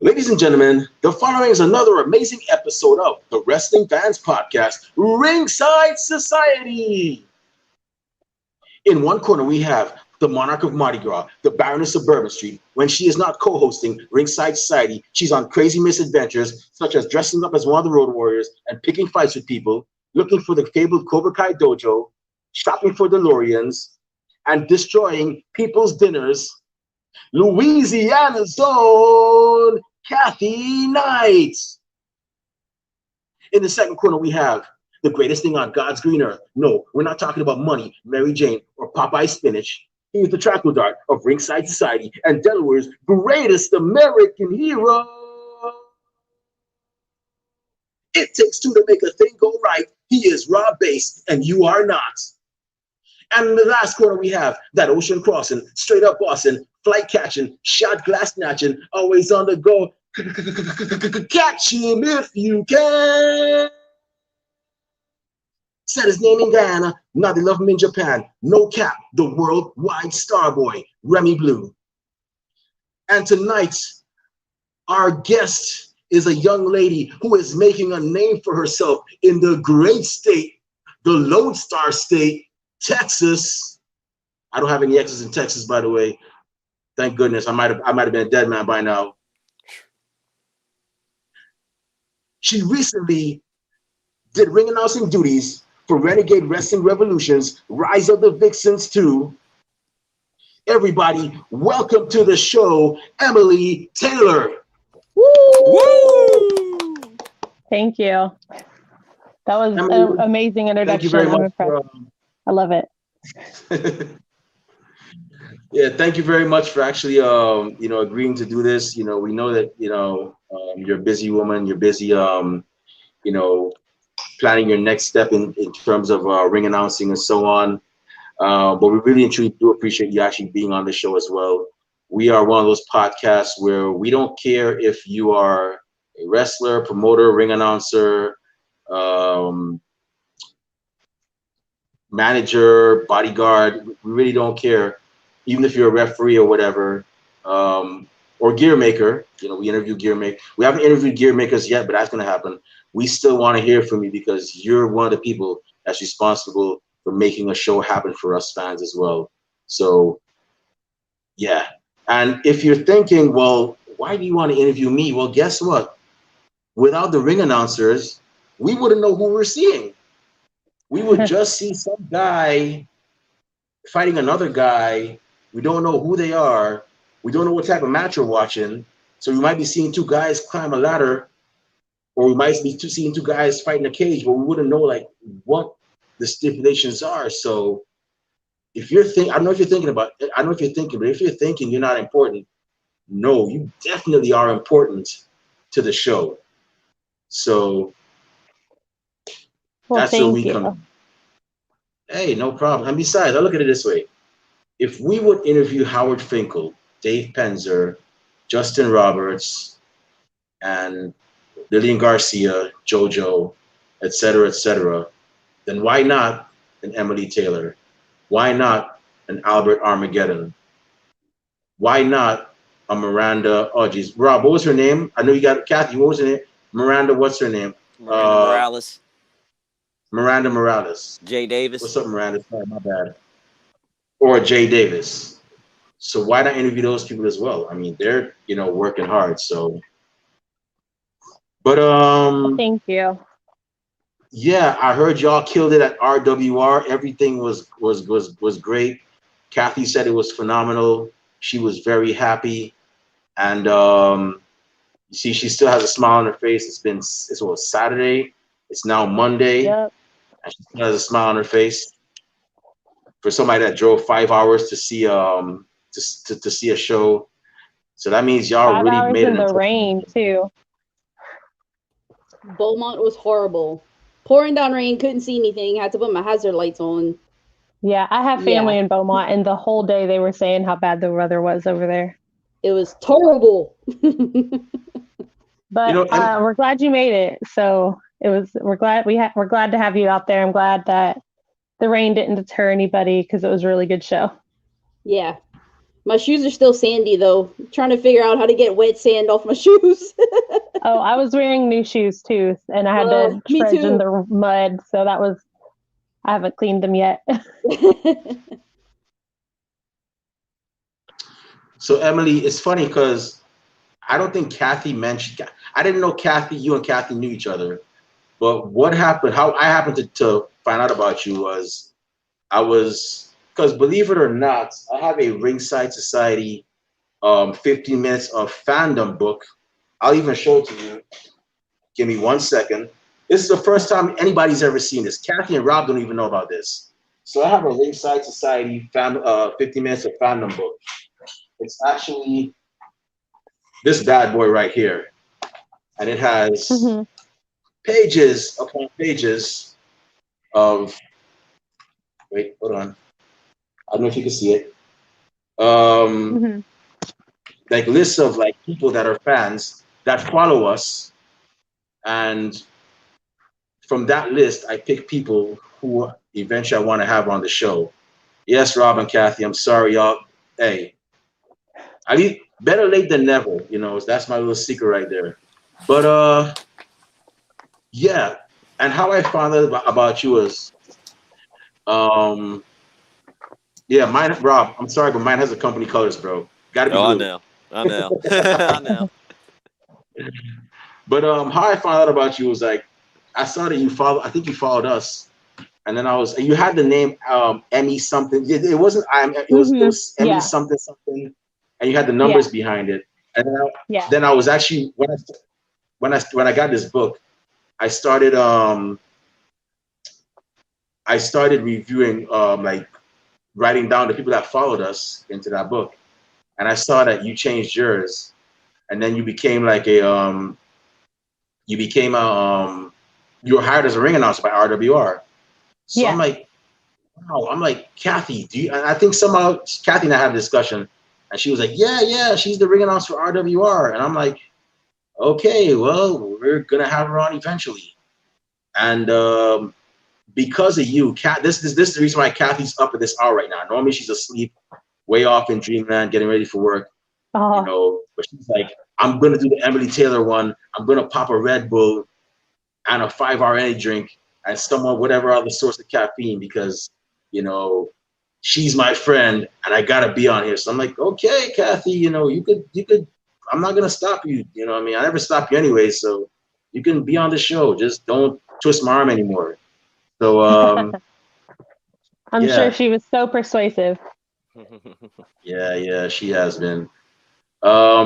Ladies and gentlemen, the following is another amazing episode of the Wrestling Fans Podcast, Ringside Society. In one corner, we have the Monarch of Mardi Gras, the Baroness of Bourbon Street. When she is not co-hosting Ringside Society, she's on crazy misadventures, such as dressing up as one of the Road Warriors and picking fights with people, looking for the fabled Cobra Kai dojo, shopping for DeLoreans, and destroying people's dinners. Louisiana's own Kathy Knight. In the second corner, we have the greatest thing on God's green earth. No, we're not talking about money, Mary Jane, or Popeye spinach. He is the Trackle Dart of Ringside Society and Delaware's greatest American hero. It takes two to make a thing go right. He is Rob Bass, and you are not. And in the last corner, we have that ocean crossing, straight up Boston, flight catching, shot glass snatching, always on the go. Catch him if you can. Said his name in Guyana, now they love him in Japan. No cap, the worldwide star boy, Remy Blue. And tonight, our guest is a young lady who is making a name for herself in the great state, the Lodestar State, Texas. I don't have any exes in Texas, by the way. Thank goodness. I might have been a dead man by now. She recently did ring announcing duties for Renegade Wrestling Revolution's Rise of the Vixens 2. Everybody, welcome to the show, Emily Taylor. Woo! Thank you. That was an amazing introduction. Thank you very much. I love it. Yeah, thank you very much for actually, agreeing to do this. You know, we know that, you're a busy woman. You're busy, planning your next step in terms of ring announcing and so on. But we really and truly do appreciate you actually being on the show as well. We are one of those podcasts where we don't care if you are a wrestler, promoter, ring announcer, manager, bodyguard. We really don't care, even if you're a referee or whatever, or gear maker. We interview gear makers. We haven't interviewed gear makers yet, but that's going to happen. We still want to hear from you because you're one of the people that's responsible for making a show happen for us fans as well. So, yeah. And if you're thinking, well, why do you want to interview me? Well, guess what? Without the ring announcers, we wouldn't know who we're seeing. We would just see some guy fighting another guy. We don't know who they are. We don't know what type of match we're watching. So we might be seeing two guys climb a ladder, or we might be seeing two guys fight in a cage, but we wouldn't know like what the stipulations are. So if you're thinking, I don't know if you're thinking, but if you're thinking you're not important, no, you definitely are important to the show. So well, that's where we come in. Hey, no problem. And besides, I look at it this way. If we would interview Howard Finkel, Dave Penzer, Justin Roberts, and Lillian Garcia, JoJo, etc., then why not an Emily Taylor? Why not an Albert Armageddon? Why not a Miranda? Oh, geez. Rob, what was her name? I know you got Kathy. What was her name? Miranda, what's her name? Miranda Morales. Miranda Morales. Jay Davis. What's up, Miranda? Sorry, my bad. Or Jay Davis. So why not interview those people as well? I mean, they're working hard. So, but thank you. Yeah, I heard y'all killed it at RWR. Everything was great. Kathy said it was phenomenal. She was very happy, and you see, she still has a smile on her face. It's what, Saturday. It's now Monday. Yep. And she still has a smile on her face. For somebody that drove 5 hours to see to see a show, so that means y'all 5 really hours made it in the rain too. Beaumont was horrible. Pouring down rain, couldn't see anything. Had to put my hazard lights on. Yeah, I have family in Beaumont, and the whole day they were saying how bad the weather was over there. It was terrible. But we're glad you made it. So we're glad to have you out there. I'm glad that the rain didn't deter anybody because it was a really good show. Yeah. My shoes are still sandy though. I'm trying to figure out how to get wet sand off my shoes. Oh, I was wearing new shoes too, and I had to Me trudge in too. the mud, so I haven't cleaned them yet. So Emily, it's funny because I don't think Kathy mentioned. I didn't know you and Kathy knew each other. But what happened? How I happened to find out about you was because believe it or not, I have a Ringside Society 15 minutes of fandom book. I'll even show it to you. Give me 1 second. This is the first time anybody's ever seen this. Kathy and Rob don't even know about this. So I have a Ringside Society 15 minutes of fandom book. It's actually this bad boy right here. And it has pages upon pages of, wait, hold on. I don't know if you can see it. Like lists of like people that are fans that follow us. And from that list, I pick people who eventually I want to have on the show. Yes, Rob and Kathy, I'm sorry, y'all. Hey, I mean, better late than never, you know, that's my little secret right there. But yeah, and how I found out about you was, yeah, mine, Rob, I'm sorry, but mine has the company colors, bro. Gotta be blue. I know. I know. But how I found out about you was like, I saw that I think you followed us. And then you had the name Emmy something. It wasn't it was Emmy something, and you had the numbers behind it. And then I was actually when I got this book, I started reviewing like writing down the people that followed us into that book, and I saw that you changed yours, and then you became like you were hired as a ring announcer by RWR. So I'm like, wow. I'm like, Kathy, and I think somehow Kathy and I had a discussion, and she was like, yeah, she's the ring announcer for RWR, and I'm like, okay, well, we're gonna have her on eventually, and because of you, this is the reason why Kathy's up at this hour right now. Normally she's asleep, way off in dreamland, getting ready for work. You know, but she's like, I'm gonna do the Emily Taylor one. I'm gonna pop a Red Bull and a 5-hour energy drink and whatever other source of caffeine because, you know, she's my friend and I gotta be on here. So I'm like, okay, Kathy, you know, you could, I'm not gonna stop you. You know what I mean? I never stop you anyway, so you can be on the show. Just don't twist my arm anymore. So I'm sure she was so persuasive. Yeah, she has been.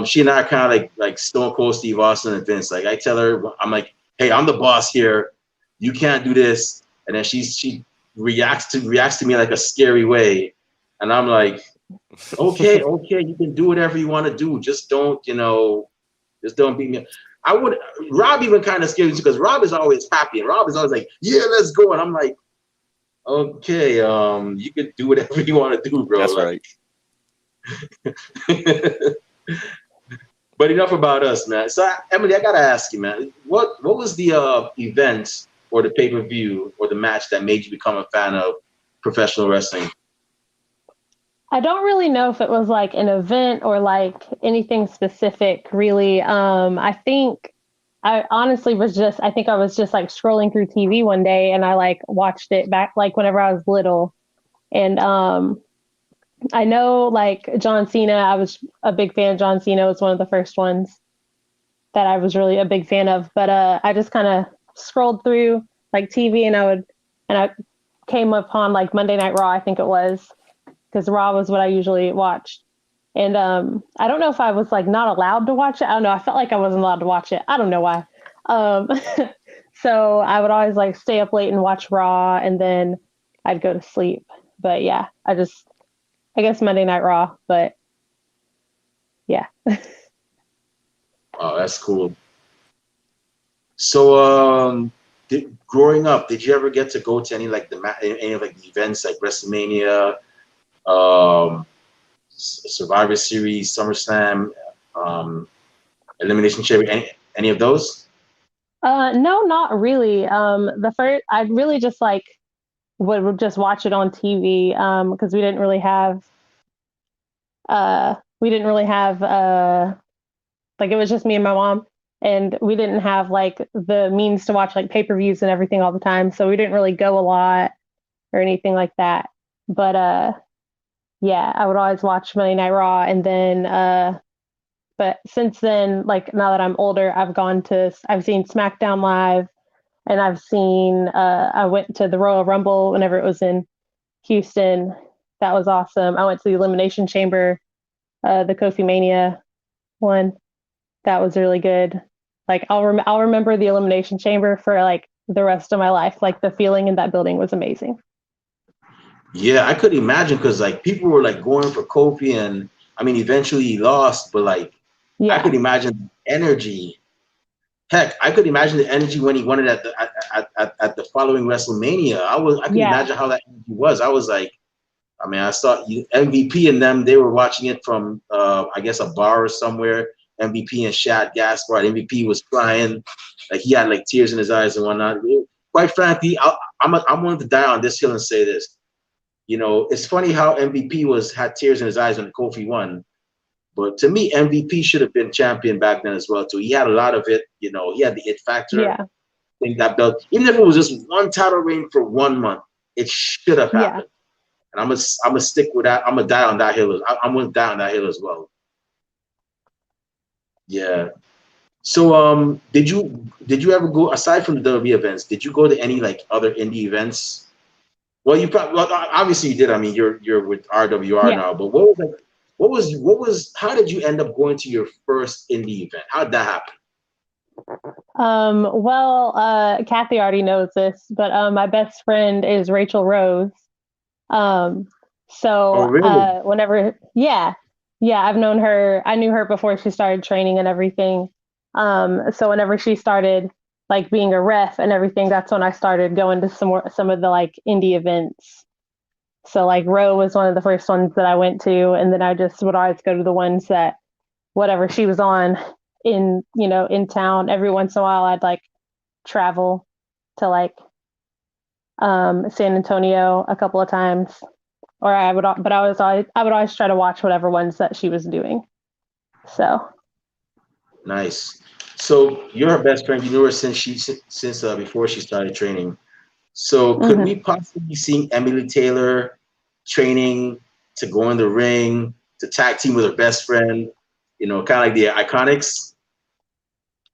She and I are kind of like Stone Cold Steve Austin and Vince. Like I tell her, I'm like, hey, I'm the boss here. You can't do this. And then she reacts to me like a scary way. And I'm like, okay, you can do whatever you want to do. Just don't beat me. Rob even kind of scares me because Rob is always happy and Rob is always like, yeah, let's go. And I'm like, okay, you can do whatever you want to do, bro. That's right. But enough about us, man. So Emily, I gotta ask you, man, what was the event or the pay-per-view or the match that made you become a fan of professional wrestling? I don't really know if it was like an event or like anything specific, really. I think I honestly was just like scrolling through TV one day and I like watched it back like whenever I was little. And I know like John Cena, I was a big fan. John Cena was one of the first ones that I was really a big fan of. But I just kind of scrolled through like TV and I came upon like Monday Night Raw, I think it was, because Raw was what I usually watched. And I don't know if I was like not allowed to watch it. I don't know. I felt like I wasn't allowed to watch it. I don't know why. So I would always like stay up late and watch Raw and then I'd go to sleep. But yeah, I guess Monday Night Raw, but yeah. Oh, that's cool. So, growing up, did you ever get to go to any like any of like the events like WrestleMania, Survivor Series, SummerSlam, Elimination Chamber, any of those? No, not really. The first, I really just like would just watch it on TV because we didn't really have we didn't really have like it was just me and my mom, and we didn't have like the means to watch like pay-per-views and everything all the time, so we didn't really go a lot or anything like that. But yeah, I would always watch Monday Night Raw, and then but since then, like now that I'm older, I've seen SmackDown Live, and I've seen I went to the Royal Rumble whenever it was in Houston. That was awesome. I went to the Elimination Chamber, the Kofi Mania one. That was really good. Like I'll remember the Elimination Chamber for like the rest of my life. Like the feeling in that building was amazing. Yeah, I could imagine because like people were like going for Kofi, and I mean eventually he lost, but like I Yeah, could imagine the energy. Heck, I could imagine the energy when he won it at the following WrestleMania. I could yeah, imagine how that energy was. I was like, I mean, I saw MVP and them. They were watching it from I guess a bar or somewhere. MVP and Shad Gaspard. MVP was crying, like he had like tears in his eyes and whatnot. Quite frankly, I'm willing to die on this hill and say this. You know, it's funny how MVP had tears in his eyes when Kofi won. But to me, MVP should have been champion back then as well too. He had a lot of it. You know, he had the it factor. yeah, I think that belt, even if it was just one title reign for 1 month, it should have yeah. happened. And I'm gonna stick with that. I'm gonna die on that hill. I'm gonna die on that hill as well. Yeah. So did you ever go aside from the WWE events? Did you go to any like other indie events? Well, you probably obviously you did. I mean, you're with RWR Yeah. now. But how did you end up going to your first indie event? How did that happen? Well, Kathy already knows this, but my best friend is Rachel Rose. Um, Oh, so really? whenever, yeah, I've known her. I knew her before she started training and everything. So whenever she started like being a ref and everything, that's when I started going to some of the like indie events. So like Row was one of the first ones that I went to, and then I just would always go to the ones that whatever she was on in town. Every once in a while I'd like travel to like San Antonio a couple of times, or I would always try to watch whatever ones that she was doing. So Nice. So you're her best friend. You knew her since before she started training. So could we mhm. possibly be seeing Emily Taylor training to go in the ring to tag team with her best friend? You know, kind of like the Iconics.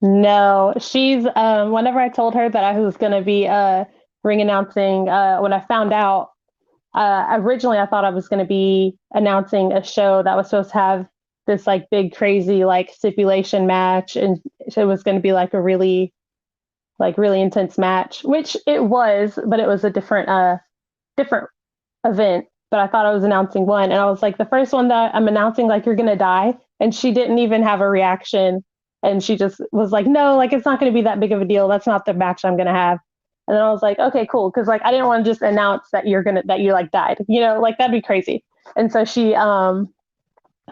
No, she's whenever I told her that I was going to be ring announcing, when I found out, originally I thought I was going to be announcing a show that was supposed to have this like big crazy like stipulation match, and it was going to be like a really intense match, which it was, but it was a different event. But I thought I was announcing one, and I was like, the first one that I'm announcing, like you're gonna die, and she didn't even have a reaction, and she just was like, no, like it's not gonna be that big of a deal. That's not the match I'm gonna have. And then I was like, okay, cool, because like I didn't want to just announce that you like died, like that'd be crazy. And so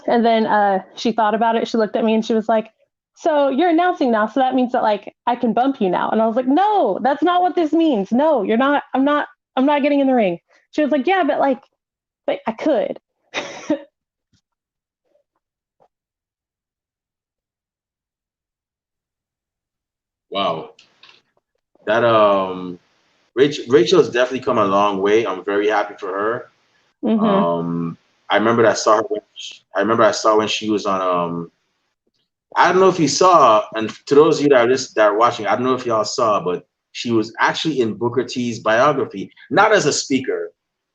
and then she thought about it. She looked at me and she was like, so you're announcing now, so that means that like I can bump you now. And I was like, no, that's not what this means. No, you're not. I'm not getting in the ring. She was like, yeah, but I could. Wow. That Rachel has definitely come a long way. I'm very happy for her. Hmm. Um, I remember that I saw her. I saw when she was on. I don't know if you saw, and to those of you that are watching, I don't know if y'all saw, but she was actually in Booker T's biography, not as a speaker,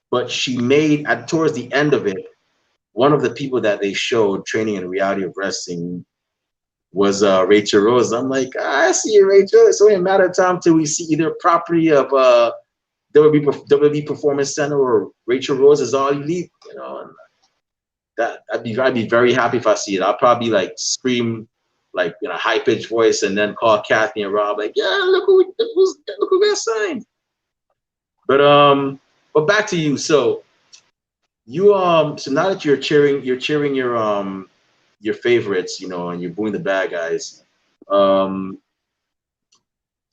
but she made towards the end of it. One of the people that they showed training in reality of wrestling was Rachel Rose. I'm like, I see you, Rachel. It's only a matter of time till we see either property of WWE Performance Center or Rachel Rose is all elite. You know, and I'd be very happy if I see it. I'll probably like scream like in a high pitched voice and then call Kathy and Rob like, yeah, look who got signed. But back to you. So so now that you're cheering your favorites, you know, and you're booing the bad guys. Um,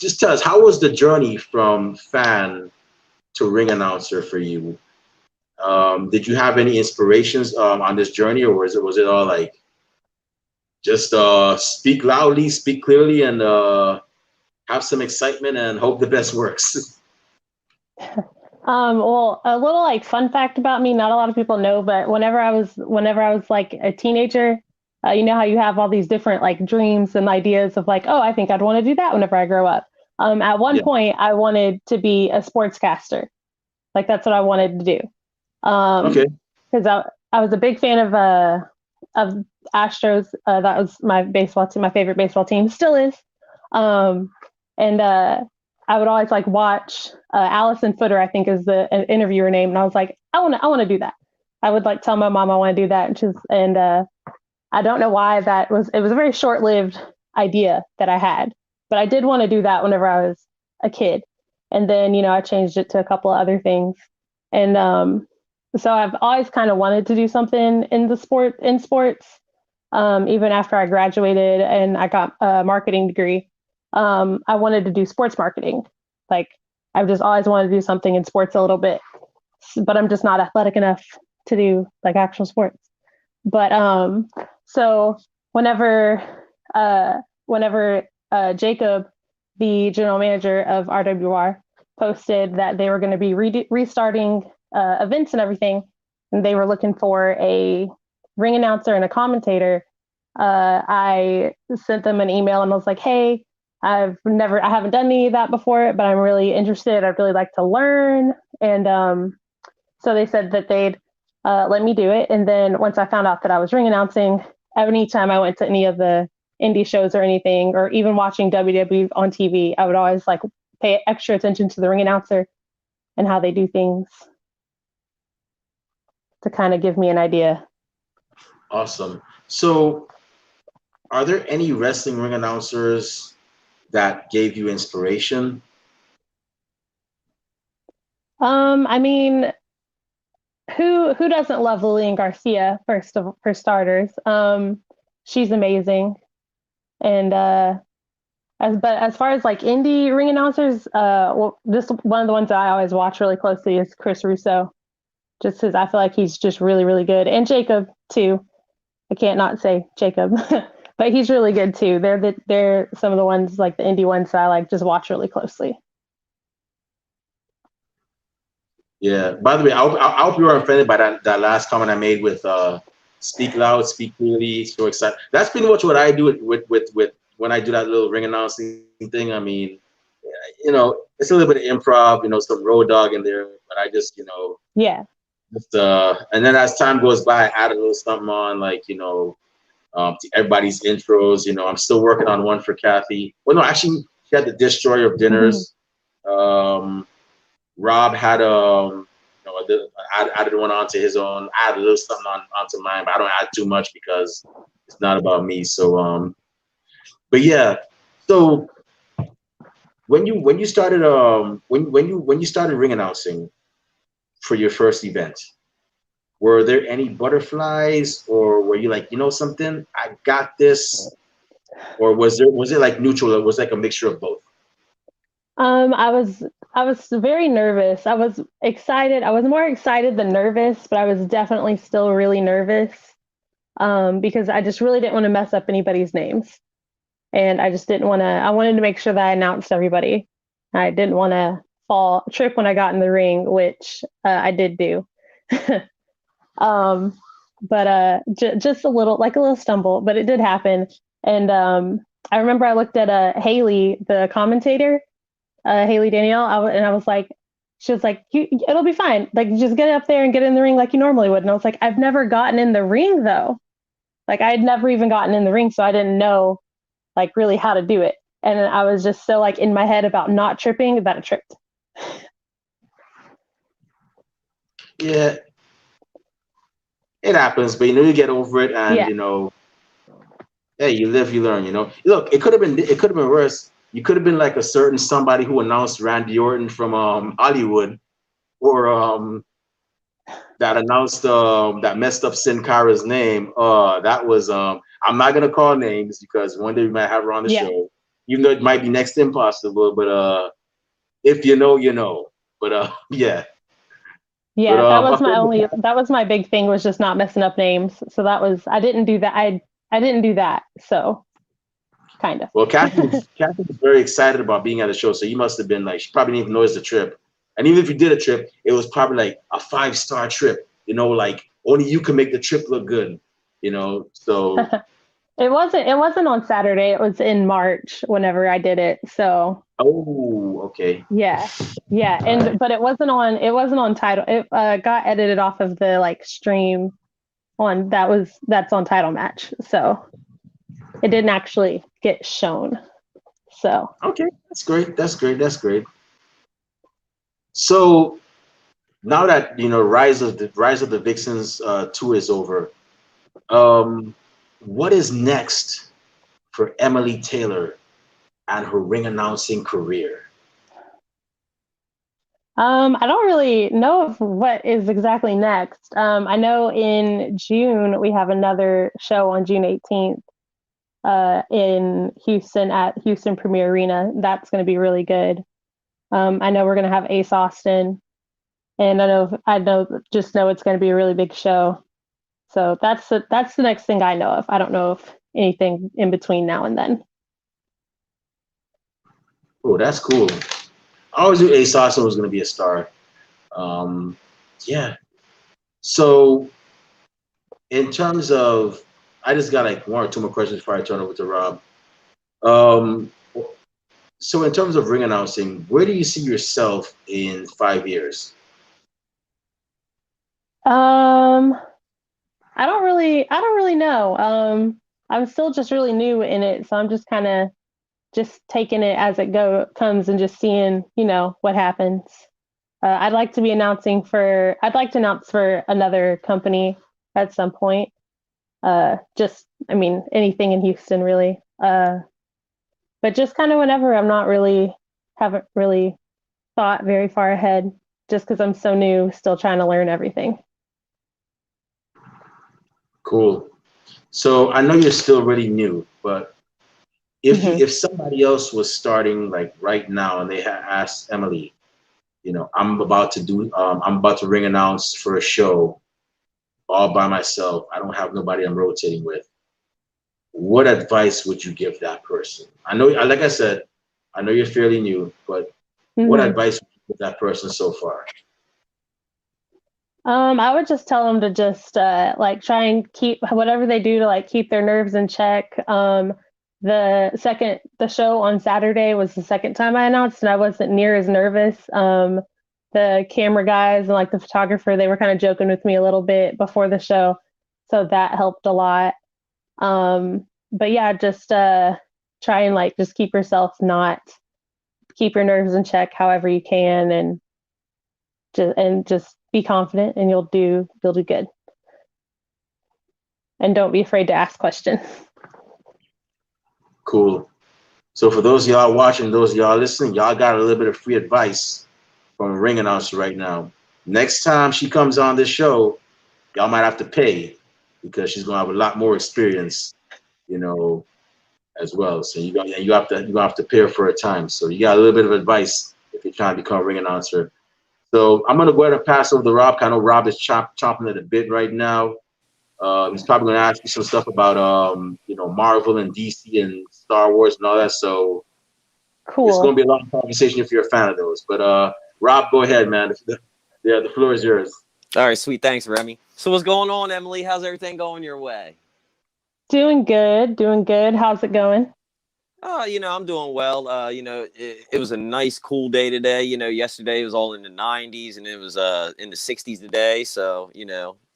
just tell us, how was the journey from fan to ring announcer for you? Did you have any inspirations on this journey, or was it all like just speak loudly, speak clearly, and have some excitement and hope the best works? Well, a little like fun fact about me, not a lot of people know, but whenever I was like a teenager, you know how you have all these different like dreams and ideas of like, oh, I think I'd want to do that whenever I grow up. At one Yeah. point, I wanted to be a sportscaster. Like that's what I wanted to do. Okay. Because I was a big fan of Astros. That was my baseball team, my favorite baseball team, still is. And I would always like watch Allison Footer, I think is the interviewer name, and I was like, I want to do that. I would like tell my mom I want to do that, and I don't know why it was a very short-lived idea that I had, but I did want to do that whenever I was a kid, and then I changed it to a couple of other things, and so I've always kind of wanted to do something in sports, even after I graduated and I got a marketing degree. I wanted to do sports marketing. Like I've just always wanted to do something in sports a little bit, but I'm just not athletic enough to do like actual sports. But so whenever Jacob, the general manager of RWR, posted that they were going to be restarting events and everything, and they were looking for a ring announcer and a commentator, I sent them an email and I was like, hey, I haven't done any of that before, but I'm really interested. I'd really like to learn. And so they said that they'd let me do it. And then once I found out that I was ring announcing, anytime I went to any of the indie shows or anything, or even watching WWE on TV, I would always like pay extra attention to the ring announcer and how they do things to kind of give me an idea. Awesome. So are there any wrestling ring announcers that gave you inspiration? I mean, who doesn't love Lillian Garcia, for starters? She's amazing. And as far as like indie ring announcers, well, just one of the ones that I always watch really closely is Chris Russo, just because I feel like he's just really, really good. And Jacob too. I can't not say Jacob, but he's really good too. They're some of the ones, like the indie ones, that I like just watch really closely. Yeah. By the way, I hope you were offended by that last comment I made with speak loud, speak clearly, so excited. That's pretty much what I do with when I do that little ring announcing thing. I mean, it's a little bit of improv, some road dog in there, but I just, yeah. Just, and then as time goes by, I add a little something on, like, to everybody's intros. I'm still working on one for Kathy. Well, no, actually, she had the Destroyer of Dinners. Mm-hmm. Rob had added one onto his own. I added a little something onto mine, but I don't add too much because it's not about me. So, but yeah. So when you started when you started ring announcing for your first event, were there any butterflies, or were you like, something, I got this, or was it like neutral? It was like a mixture of both. I was very nervous. I was excited. I was more excited than nervous, but I was definitely still really nervous because I just really didn't want to mess up anybody's names. And I just didn't want to, I wanted to make sure that I announced everybody. I didn't want to trip when I got in the ring, which I did do. But just a little stumble, but it did happen. And I remember I looked at Haley, the commentator, Haley Danielle, and I was like, she was like, it'll be fine. Like, just get up there and get in the ring like you normally would. And I was like, I've never gotten in the ring though. Like, I had never even gotten in the ring, so I didn't know like really how to do it. And I was just so like in my head about not tripping that I tripped. Yeah, it happens, but you get over it, and Yeah. Hey, you live, you learn. Look, it could have been worse. You could have been like a certain somebody who announced Randy Orton from Hollywood, or that announced that messed up Sin Cara's name. That was I'm not gonna call names because one day we might have her on the show, even though it might be next to impossible. But if you know, you know. But yeah. Yeah, But that was my my friend, that was my big thing, was just not messing up names. So I didn't do that. I didn't do that. So kind of. well, Kathy was very excited about being at the show, so you must have been like, she probably didn't even know it's a trip. And even if you did a trip, it was probably like a 5-star trip. You know, like only you can make the trip look good. You know, so It wasn't on Saturday. It was in March whenever I did it. So oh, okay, yeah. Yeah. all right, But it wasn't on title. It got edited off of the like stream on that's on Title Match. So it didn't actually get shown. So okay, that's great, that's great, that's great. So now that you know Rise of the Vixens tour is over, um, what is next for Emily Taylor and her ring announcing career? I don't really know of what is exactly next. I know in June we have another show on June 18th in Houston at Houston Premier Arena. That's going to be really good. I know we're going to have Ace Austin, and just know it's going to be a really big show. So that's the next thing I know of. I don't know of anything in between now and then. Oh, that's cool. I always knew Ace Austin was going to be a star. Um, yeah. So, in terms of, I just got like one or two more questions before I turn over to Rob. Um, so, in terms of ring announcing, where do you see yourself in 5 years? Um, I don't really know. I'm still just really new in it, so I'm just kind of just taking it as it comes and just seeing, what happens. I'd like to announce for another company at some point. I mean, anything in Houston really. But just kind of whenever. Haven't really thought very far ahead, just because I'm so new, still trying to learn everything. Cool. So, I know you're still really new, but Hmm. if somebody else was starting like right now and they had asked Emily, you know, I'm about to ring announce for a show all by myself. I don't have nobody I'm rotating with. What advice would you give that person? I know, like I said, I know you're fairly new, but what Hmm. advice would you give that person so far? I would just tell them to just like try and keep whatever they do to like keep their nerves in check. The show on Saturday was the second time I announced, and I wasn't near as nervous. The camera guys and like the photographer, they were kind of joking with me a little bit before the show, so that helped a lot. But yeah, just try and like just keep your nerves in check however you can, and just be confident, and you'll do good. And don't be afraid to ask questions. Cool. So for those of y'all watching, those of y'all listening, y'all got a little bit of free advice from a ring announcer right now. Next time she comes on this show, y'all might have to pay because she's gonna have a lot more experience, you know, as well. So you have to pay her for her time. So you got a little bit of advice if you're trying to become a ring announcer. So I'm gonna go ahead and pass over to Rob. I know Rob is chomping at a bit right now. He's probably gonna ask you some stuff about Marvel and DC and Star Wars and all that. So it's gonna Cool. be a long conversation if you're a fan of those. But Rob, go ahead, man. The floor is yours. All right, sweet. Thanks, Remy. So what's going on, Emily? How's everything going your way? Doing good, doing good. How's it going? I'm doing well. It was a nice, cool day today. Yesterday it was all in the 90s and it was in the 60s today. So,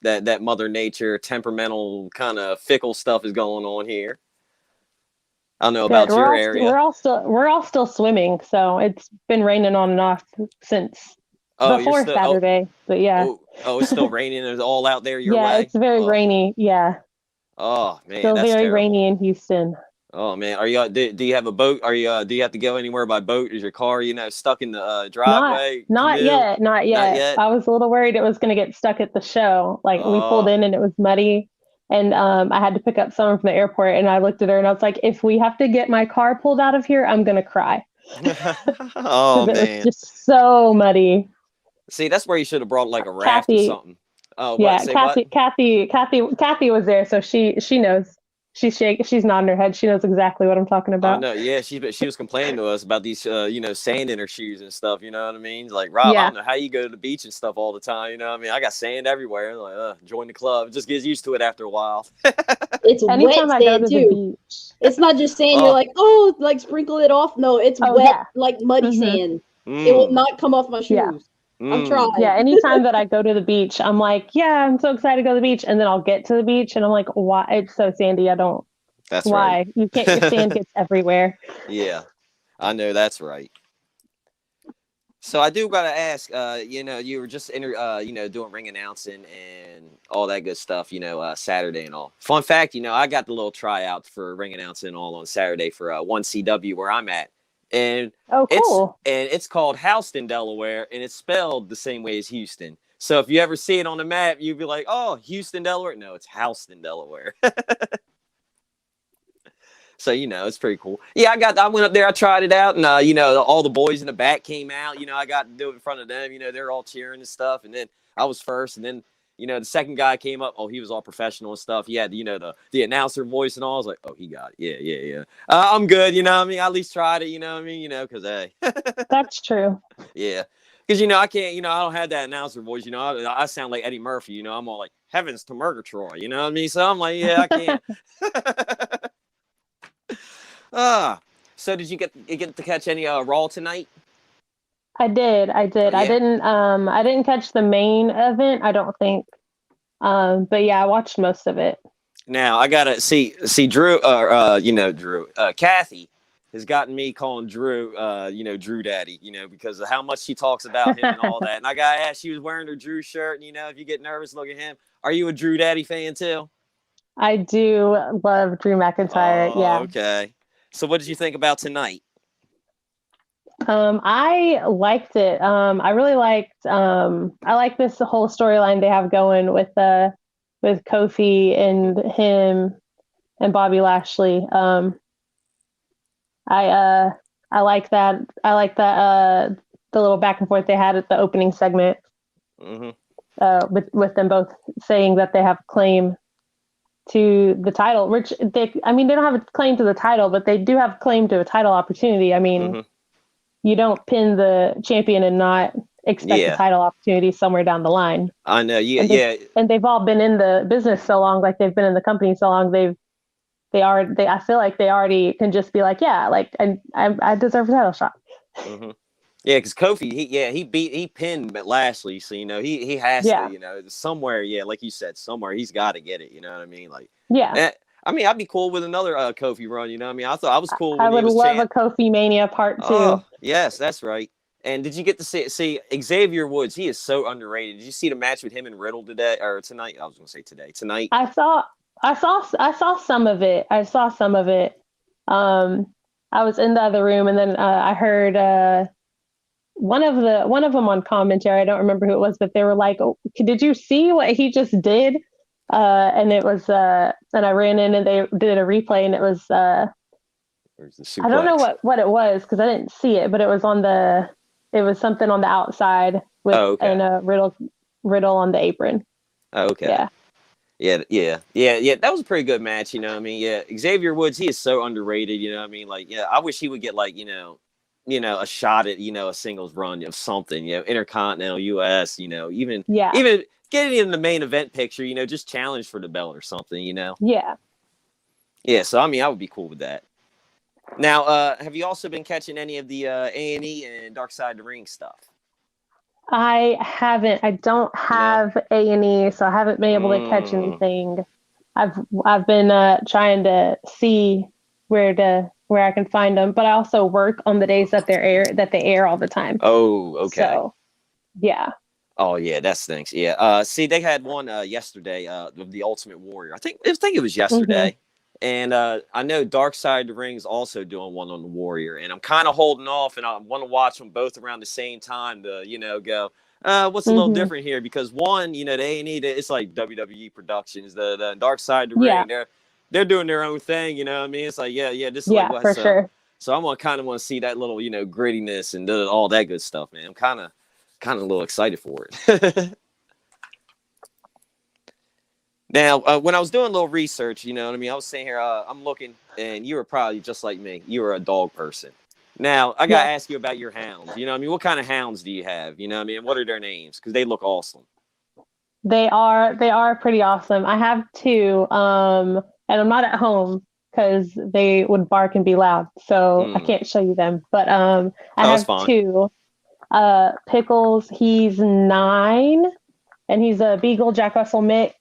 that Mother Nature temperamental kind of fickle stuff is going on here. I don't know Good. about your area. We're all still swimming, so it's been raining on and off since Oh, you're before still Saturday. But yeah. it's still raining. It's all out there your Yeah, way. it's very Oh, rainy. Yeah. oh man, Still that's very terrible. rainy in Houston. Oh man, are you? Do you have a boat? Are you? Do you have to go anywhere by boat? Is your car, stuck in the Not driveway? not Canoe? yet, not Not yet. yet. I was a little worried it was going to get stuck at the show. Like we pulled Oh, in and it was muddy, and I had to pick up someone from the airport, and I looked at her and I was like, if we have to get my car pulled out of here, I'm going to cry oh because it was man. just so muddy. See, that's where you should have brought like a raft or Kathy. something. Oh, Yeah, what? Say what? Kathy was there, so she knows. She's nodding her head. She knows exactly what I'm talking Oh about. no, yeah, she was complaining to us about these, sand in her shoes and stuff. You know what I mean? Like, Rob, I Yeah. don't know how you go to the beach and stuff all the time. You know what I mean? I got sand everywhere. I'm like, join the club. Just gets used to it after a while. It's Anytime wet I go sand to the too. beach. It's not just sand. You're Oh, like, oh, like sprinkle it off. No, it's Oh wet, yeah. like muddy Mhm. sand. It will mm, not come off my Yeah. shoes. I'm mm. trying. Yeah, anytime that I go to the beach, I'm like, yeah, I'm so excited to go to the beach, and then I'll get to the beach and I'm like, why? It's so sandy. I don't. That's right. Why? You can't. Your sand gets everywhere. Yeah, I know that's right. So I do gotta ask, you were just doing ring announcing and all that good stuff, Saturday and all. Fun fact, I got the little tryout for ring announcing and all on Saturday for 1CW where I'm at, and Oh, cool. it's called Houston, Delaware, and it's spelled the same way as Houston. So if you ever see it on the map, you'd be like, "Oh, Houston, Delaware." No, it's Houston, Delaware. So, it's pretty cool. Yeah, I went up there, I tried it out, and, all the boys in the back came out. I got to do it in front of them. They're all cheering and stuff. And then I was first. And then, the second guy came up. Oh, he was all professional and stuff. He had, the announcer voice and all. I was like, oh, he got it. Yeah, yeah, yeah. I'm good. You know what I mean? I at least tried it. You know what I mean? Because, hey. That's true. Yeah. Because, I can't, I don't have that announcer voice. I sound like Eddie Murphy. I'm all like, heavens to Murgatroyd. You know what I mean? So I'm like, yeah, I can't. So did you get to catch any Raw tonight? I did. Oh, yeah. I didn't catch the main event, I don't think. But yeah, I watched most of it. Now I gotta see Drew, Drew. Kathy has gotten me calling Drew, Drew Daddy, because of how much she talks about him and all that. And I gotta ask, she was wearing her Drew shirt, and if you get nervous, look at him. Are you a Drew Daddy fan too? I do love Drew McIntyre. Oh, Yeah. okay. So what did you think about tonight? I liked it. I really liked. I like this whole storyline they have going with Kofi and him and Bobby Lashley. I like that. I like that. The little back and forth they had at the opening segment. Mm-hmm. With them both saying that they have claim to the title, which they don't have a claim to the title, but they do have claim to a title opportunity. I mean, Mm-hmm. You don't pin the champion and not expect a title opportunity somewhere down the line. I know. Yeah. And they've all been in the business so long, like they've been in the company so long, I feel like they already can just be like, yeah, like I deserve a title shot. Mm-hmm. Yeah, because Kofi, he pinned Lashley, so he has to, somewhere, like you said, somewhere he's got to get it. You know what I mean? Like, yeah. I mean, I'd be cool with another Kofi run. You know what I mean? I thought I was cool. I would love a Kofi Mania part 2. Oh, yes, that's right. And did you get to see Xavier Woods? He is so underrated. Did you see the match with him and Riddle today or tonight? I was going to say tonight. I saw some of it. I was in the other room, and then I heard one of them on commentary. I don't remember who it was, but they were like, oh, "Did you see what he just did?" And it was, and I ran in and they did a replay, and it was, I don't know what it was because I didn't see it, but it was something on the outside with and Riddle on the apron. Oh, okay. Yeah. That was a pretty good match. You know what I mean? Yeah. Xavier Woods, he is so underrated. You know what I mean? Like, yeah, I wish he would get like, a shot at, a singles run of something, Intercontinental US, even getting in the main event picture, just challenge for the belt or something, Yeah. Yeah. So, I mean, I would be cool with that. Now, have you also been catching any of the A&E and Dark Side of the Ring stuff? I haven't. I don't have A&E, so I haven't been able to catch anything. I've been trying to see where I can find them, but I also work on the days that they air all the time. Oh, okay. So, yeah. Oh yeah, that stinks. Yeah. See, they had one yesterday of the Ultimate Warrior. I think it was yesterday. Mm-hmm. And I know Dark Side of the Ring is also doing one on the Warrior, and I'm kind of holding off, and I want to watch them both around the same time to, go, what's a little different here? Because one, the A&E, it's like WWE Productions, the Dark Side of the Ring, they're doing their own thing, you know what I mean? It's like, this is like what's for sure. So I kind of want to see that little, grittiness and all that good stuff, man. I'm kind kind of a little excited for it. Now, when I was doing a little research, you know what I mean? I was sitting here, I'm looking, and you were probably just like me. You were a dog person. Now, I got to ask you about your hounds. You know what I mean? What kind of hounds do you have? You know what I mean? What are their names? Because they look awesome. They are pretty awesome. I have two, and I'm not at home because they would bark and be loud, so I can't show you them. But I have two. Pickles, he's 9, and he's a Beagle Jack Russell mix.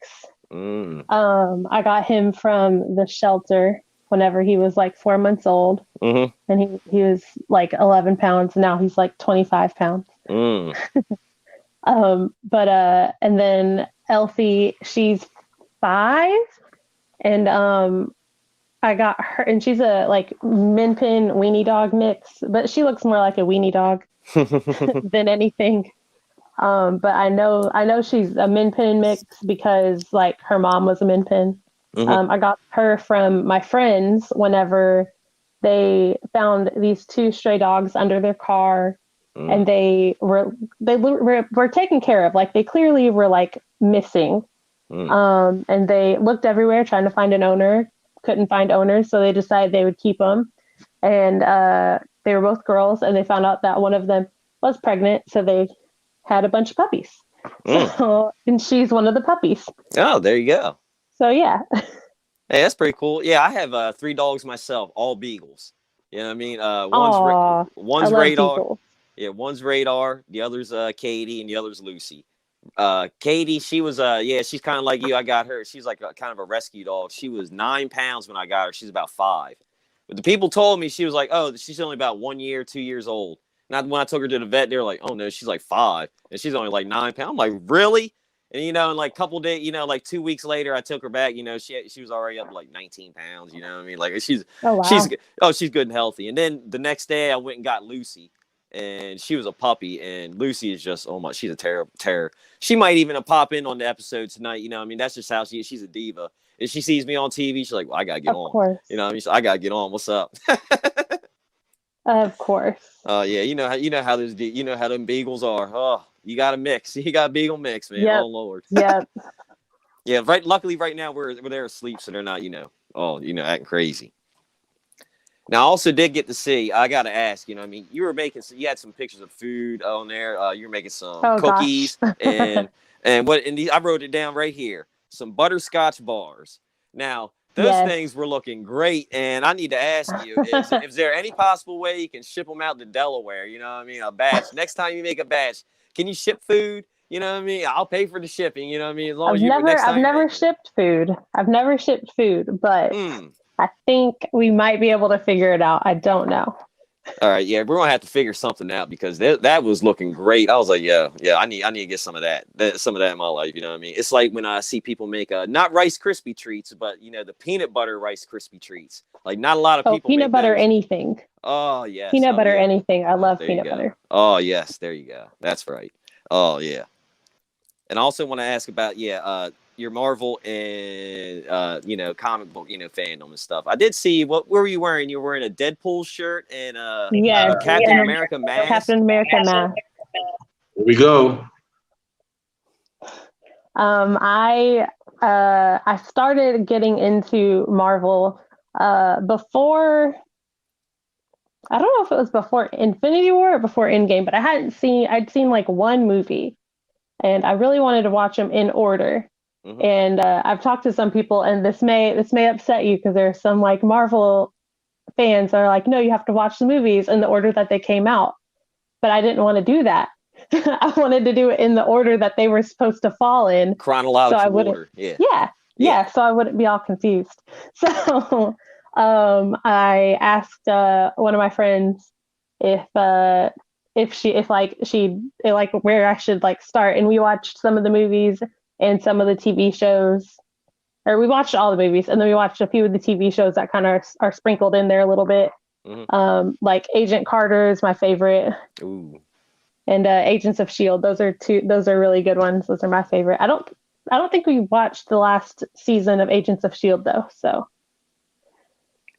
I got him from the shelter whenever he was like 4 months old, and he was like 11 pounds. Now he's like 25 pounds. And then Elsie, she's 5, and I got her, and she's a like Min Pin weenie dog mix, but she looks more like a weenie dog than anything. But I know she's a Min Pin mix because like her mom was a Min Pin. I got her from my friends whenever they found these 2 stray dogs under their car, and they were taken care of. Like they clearly were like missing, and they looked everywhere trying to find an owner, couldn't find owners, so they decided they would keep them. And they were both girls, and they found out that one of them was pregnant, so they had a bunch of puppies. So, and she's one of the puppies. Oh, there you go. So yeah. Hey, that's pretty cool. Yeah, I have 3 dogs myself, all beagles. You know what I mean? One's Radar. Beagles. Yeah, one's Radar. The other's Katie, and the other's Lucy. Katie, she was she's kind of like you. I got her. She's like kind of a rescue dog. She was 9 pounds when I got her. She's about 5. But the people told me she was like, oh, she's only about 1 year, 2 years old. And when I took her to the vet, they were like, oh no, she's like 5, and she's only like 9 pounds. I'm like, really? And you know, in like a couple days, you know, like 2 weeks later, I took her back. You know, she was already up to like 19 pounds. You know what I mean? Like she's good and healthy. And then the next day, I went and got Lucy, and she was a puppy. And Lucy is just, oh my, she's a terror. She might even pop in on the episode tonight. You know what I mean? That's just how she is. She's a diva. If she sees me on TV, she's like, well, I gotta get on. Course. You know what I mean? I gotta get on. What's up? Of course. Yeah, you know how them beagles are. Oh, you got a mix. You got a beagle mix, man. Yep. Oh Lord. Yep. Yeah, right. Luckily, right now we're they're asleep, so they're not, acting crazy. Now, I also did get to see. I got to ask. You know, I mean, you had some pictures of food on there. You were making some cookies and I wrote it down right here. Some butterscotch bars. Now, those things were looking great, and I need to ask you: is there any possible way you can ship them out to Delaware? You know what I mean? A batch. Next time you make a batch, can you ship food? You know what I mean? I'll pay for the shipping. You know what I mean? As long I've never shipped food. I've never shipped food, but I think we might be able to figure it out. I don't know. All right, yeah, we're gonna have to figure something out because that was looking great. I was like, yeah, I need to get some of that in my life. You know what I mean? It's like when I see people make not Rice Krispie treats, but the peanut butter Rice Krispie treats. Like not a lot of people. Peanut butter anything. Oh yes. Peanut butter anything. I love peanut butter. Oh yes, there you go. That's right. Oh yeah. And I also want to ask about your Marvel and comic book fandom and stuff. I did see what were you wearing? You were wearing a Deadpool shirt and a Captain America mask. Captain America mask. Here we go. I started getting into Marvel before. I don't know if it was before Infinity War or before Endgame, but I'd seen like one movie, and I really wanted to watch them in order. And I've talked to some people, and this may upset you because there are some like Marvel fans that are like, no, you have to watch the movies in the order that they came out. But I didn't want to do that. I wanted to do it in the order that they were supposed to fall in. Chronological order. Yeah. So I wouldn't be all confused. So I asked one of my friends if where I should like start, and we watched some of the movies and some of the TV shows, or we watched all the movies, and then we watched a few of the TV shows that kind of are sprinkled in there a little bit. Like Agent Carter is my favorite. Ooh. And Agents of S.H.I.E.L.D. Those are really good ones. Those are my favorite. I don't think we watched the last season of Agents of S.H.I.E.L.D. though. So.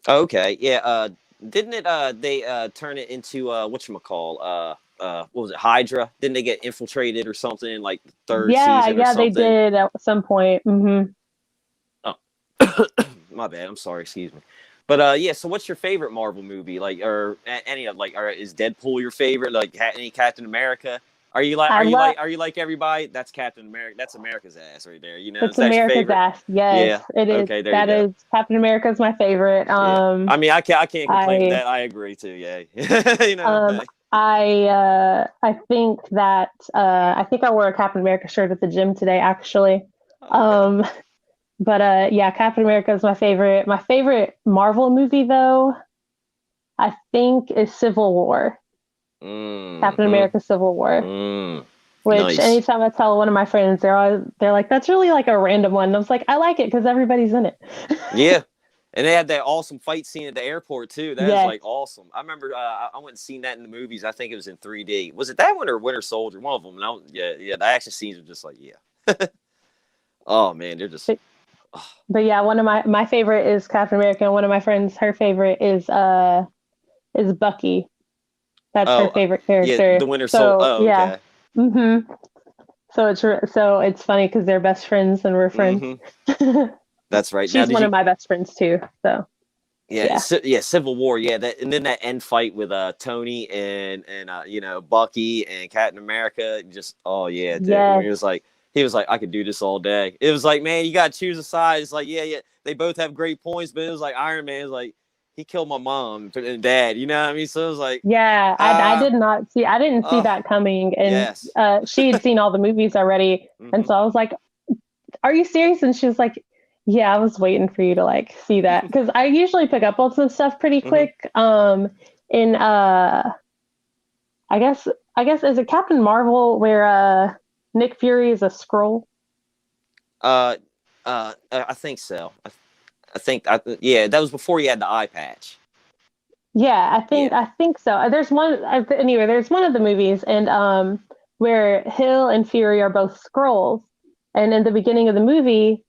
Okay. Yeah. Didn't it? They turn it into whatchamacall? what was it, Hydra? Didn't they get infiltrated or something in like the third Yeah, season or yeah, they something? did at some point. Oh, my bad. I'm sorry. Excuse me. But yeah, so what's your favorite Marvel movie? Like, or any of like, or is Deadpool your favorite? Like, any Captain America? Are you like everybody? That's Captain America. That's America's ass right there. You know, is It's that your America's favorite? ass. Yes, Yeah. it is. Okay, there you That go. is Captain America's my favorite. Yeah. I mean, I can't complain with I that. I agree too. Yeah. You know. um I think that I think I wore a Captain America shirt at the gym today actually. Okay. But yeah, Captain America is my favorite. My favorite Marvel movie though, I think is Civil War. Captain America Civil War. Which Nice. anytime I tell one of my friends, they're like, that's really like a random one. And I was like, I like it because everybody's in it. Yeah. And they had that awesome fight scene at the airport too. That was Yes. like awesome. I remember I went and seen that in the movies. I think it was in 3D. Was it that one or Winter Soldier? One of them. And yeah. The action scenes were just like, yeah. Oh man, they're just. But yeah, one of my favorite is Captain America, and one of my friends, her favorite is Bucky. That's her favorite character. Yeah, the Winter Soldier. Oh, yeah. Okay. So it's funny because they're best friends and we're friends. That's right. She's one of my best friends too. So yeah. Civil War. Yeah, that and then that end fight with Tony and you know, Bucky and Captain America. Just yeah, dude. Yes. He was like, I could do this all day. It was like, man, you gotta choose a side. It's like, yeah. They both have great points, but it was like Iron Man is like, he killed my mom and dad. You know what I mean? So it was like, yeah, I did not see. I didn't see that coming, and yes. She had seen all the movies already, and so I was like, "Are you serious?" And she was like, "Yeah, I was waiting for you to like see that because I usually pick up on some stuff pretty quick." In I guess is it Captain Marvel where Nick Fury is a Skrull? I think so. I think that was before he had the eye patch. Yeah, I think so. There's one anyway. There's one of the movies, and where Hill and Fury are both Skrulls, and in the beginning of the movie,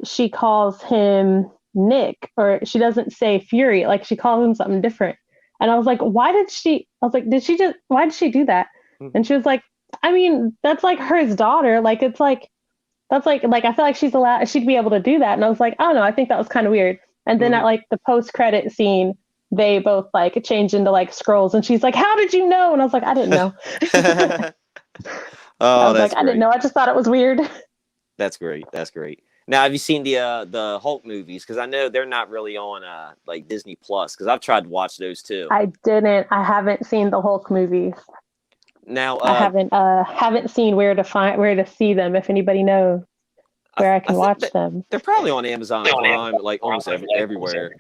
she calls him Nick, or she doesn't say Fury, like she calls him something different. And I was like, why did she? I was like, why did she do that? And she was like, I mean, that's like her daughter. Like it's like that's like I feel like she'd be able to do that. And I was like, I don't know, I think that was kind of weird. And then at like the post-credit scene, they both like change into like Skrulls, and she's like, how did you know? And I was like, I didn't know. I was like, I didn't know. I just thought it was weird. That's great. Now, have you seen the Hulk movies? Because I know they're not really on like Disney Plus. Because I've tried to watch those too. I haven't seen the Hulk movies. Now I haven't seen where to see them. If anybody knows where I can watch them, they're probably on Amazon Prime, like almost everywhere.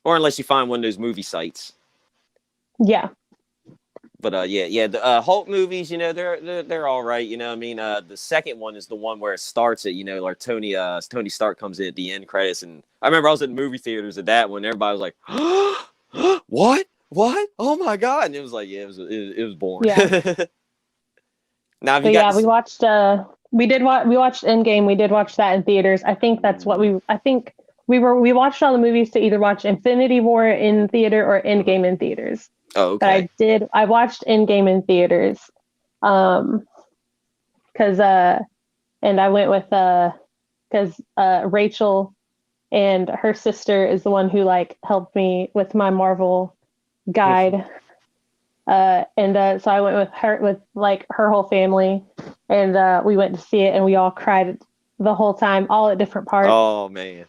Or unless you find one of those movie sites. Yeah. But the Hulk movies, you know, they're all right. You know, I mean, the second one is the one where it starts at, you know, like Tony Stark comes in at the end credits, and I remember I was in movie theaters at that one. Everybody was like, "What? Oh my god!" And it was like, yeah, it was boring. Yeah. Now, we watched. We watched Endgame. We did watch that in theaters. I think that's what we watched all the movies to either watch Infinity War in theater or Endgame in theaters. Oh, okay. But I watched Endgame in theaters. And I went with because Rachel and her sister is the one who like helped me with my Marvel guide. So I went with her, with like her whole family, and we went to see it, and we all cried the whole time, all at different parts. Oh man.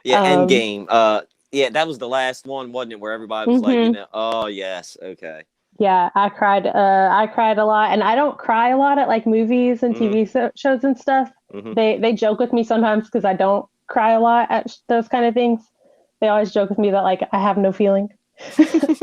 Yeah, Endgame. Yeah, that was the last one, wasn't it? Where everybody was like, you know, oh yes, okay. Yeah, I cried a lot, and I don't cry a lot at like movies and TV shows and stuff. They joke with me sometimes because I don't cry a lot at those kind of things. They always joke with me that like I have no feeling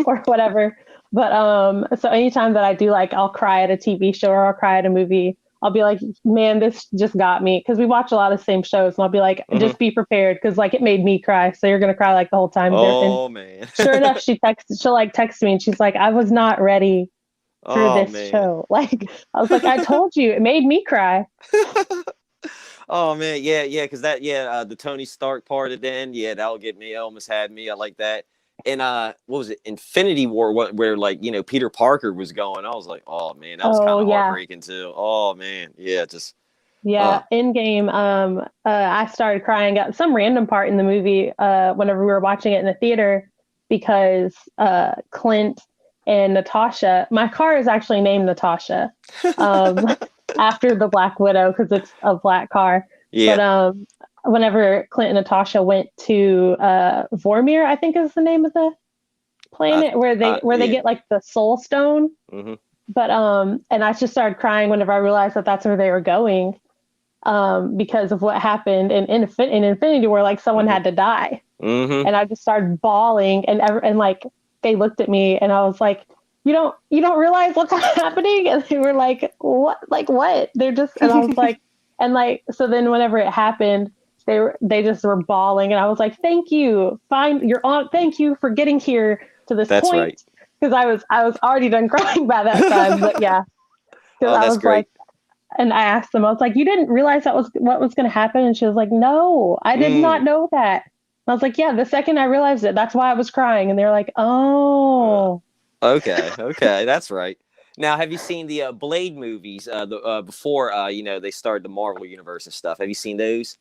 or whatever. But so anytime that I do, like I'll cry at a TV show or I'll cry at a movie, I'll be like, man, this just got me, because we watch a lot of the same shows, and I'll be like, just be prepared, because like it made me cry, so you're gonna cry like the whole time. Oh man. Sure enough, she'll text me, and she's like, I was not ready for this show. Like I was like, I told you, it made me cry. Oh man, yeah, because the Tony Stark part at the end, that'll get me. It almost had me. I like that. And what was it, Infinity War, where like, you know, Peter Parker was going. I was like, oh man, that was kind Oh of yeah. heartbreaking too. Oh man, yeah, just Yeah, Endgame. I started crying at some random part in the movie whenever we were watching it in the theater because Clint and Natasha. My car is actually named Natasha after the Black Widow because it's a black car. yeah. But whenever Clint and Natasha went to Vormir, I think is the name of the planet where they get like the Soul Stone. Mm-hmm. But and I just started crying whenever I realized that that's where they were going. Because of what happened in Infinity War, like someone had to die, and I just started bawling, and like they looked at me, and I was like, you don't realize what's happening, and they were like, what, like what? They're just, and I was like, and like, so then whenever it happened, they just were bawling, and I was like, thank you, thank you for getting here to this That's point, right. because I was already done crying by that time, but yeah, because I was great. like. And I asked them, I was like, you didn't realize that was what was going to happen? And she was like, no, I did not know that. I was like, yeah, the second I realized it, that's why I was crying. And they were like, oh. Okay, that's right. Now, have you seen the Blade movies before, you know, they started the Marvel Universe and stuff? Have you seen those?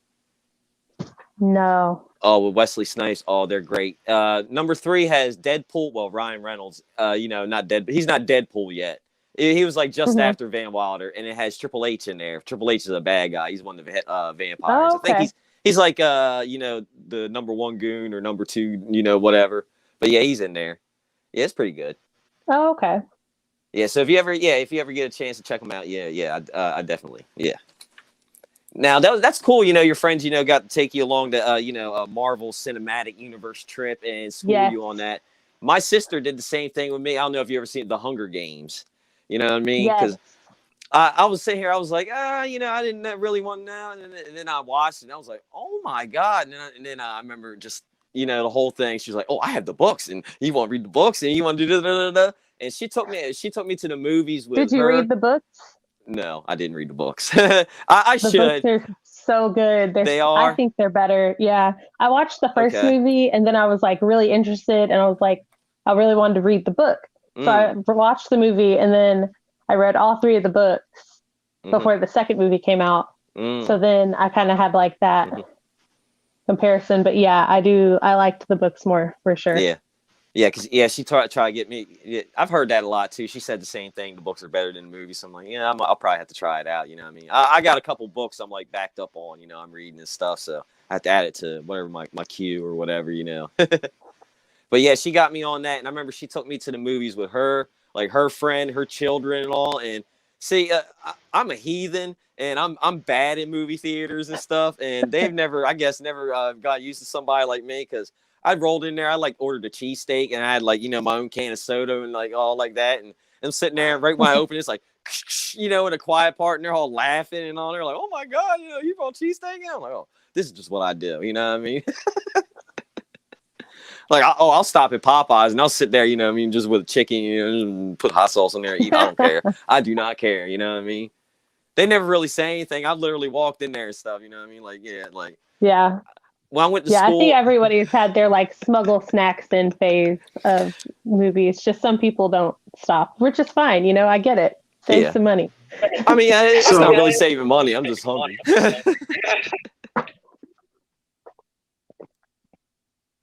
No. Oh, with Wesley Snipes. Oh, they're great. Number 3 has Deadpool. Well, Ryan Reynolds, you know, he's not Deadpool yet. He was like just after Van Wilder, and it has Triple H in there. Triple H is a bad guy. He's one of the vampires. Oh, okay. I think he's like you know, the number 1 goon or number 2, you know, whatever. But yeah, he's in there. Yeah, it's pretty good. Oh, okay. Yeah, so if you ever get a chance to check them out, I definitely, yeah. Now that's cool. You know, your friends, you know, got to take you along to you know, a Marvel Cinematic Universe trip and school you on that. My sister did the same thing with me. I don't know if you ever seen The Hunger Games. You know what I mean? Because I was sitting here, I was like, you know, I didn't really want to know. And then I watched it, and I was like, oh my God. And then I remember just, you know, the whole thing. She was like, oh, I have the books, and you want to read the books, and you want to do da. And she took me to the movies with her. Did you read the books? No, I didn't read the books. I should. The books are so good. They are? I think they're better. Yeah. I watched the first movie, and then I was like really interested, and I was like, I really wanted to read the book. So I watched the movie, and then I read all 3 of the books before the second movie came out. So then I kind of had like that comparison. But yeah, I liked the books more for sure. Yeah. Yeah, because she tried to get me. Yeah, I've heard that a lot too. She said the same thing. The books are better than the movies. So I'm like, yeah, I'll probably have to try it out. You know what I mean? I got a couple books I'm like backed up on. You know, I'm reading and stuff. So I have to add it to whatever my queue or whatever. You know. But yeah, she got me on that, and I remember she took me to the movies with her, like her friend, her children, and all. And see, I'm a heathen, and I'm bad in movie theaters and stuff. And they've never got used to somebody like me, because I rolled in there. I like ordered a cheesesteak, and I had like, you know, my own can of soda and like all like that. And I'm sitting there, right when I open, it's like, you know, in a quiet part, and they're all laughing and all. They're like, oh my God, you know, you brought cheesesteak? And I'm like, oh, this is just what I do. You know what I mean? Like, I'll stop at Popeyes and I'll sit there, you know what I mean, just with chicken, you know, put hot sauce on there and eat. I don't care. I do not care, you know what I mean? They never really say anything. I literally walked in there and stuff, you know what I mean? Like, yeah, like. Yeah. When I went to school. I think everybody's had their like smuggle snacks in phase of movies. Just some people don't stop, which is fine. You know, I get it. Save some money. I mean, it's not really saving money. I'm just hungry.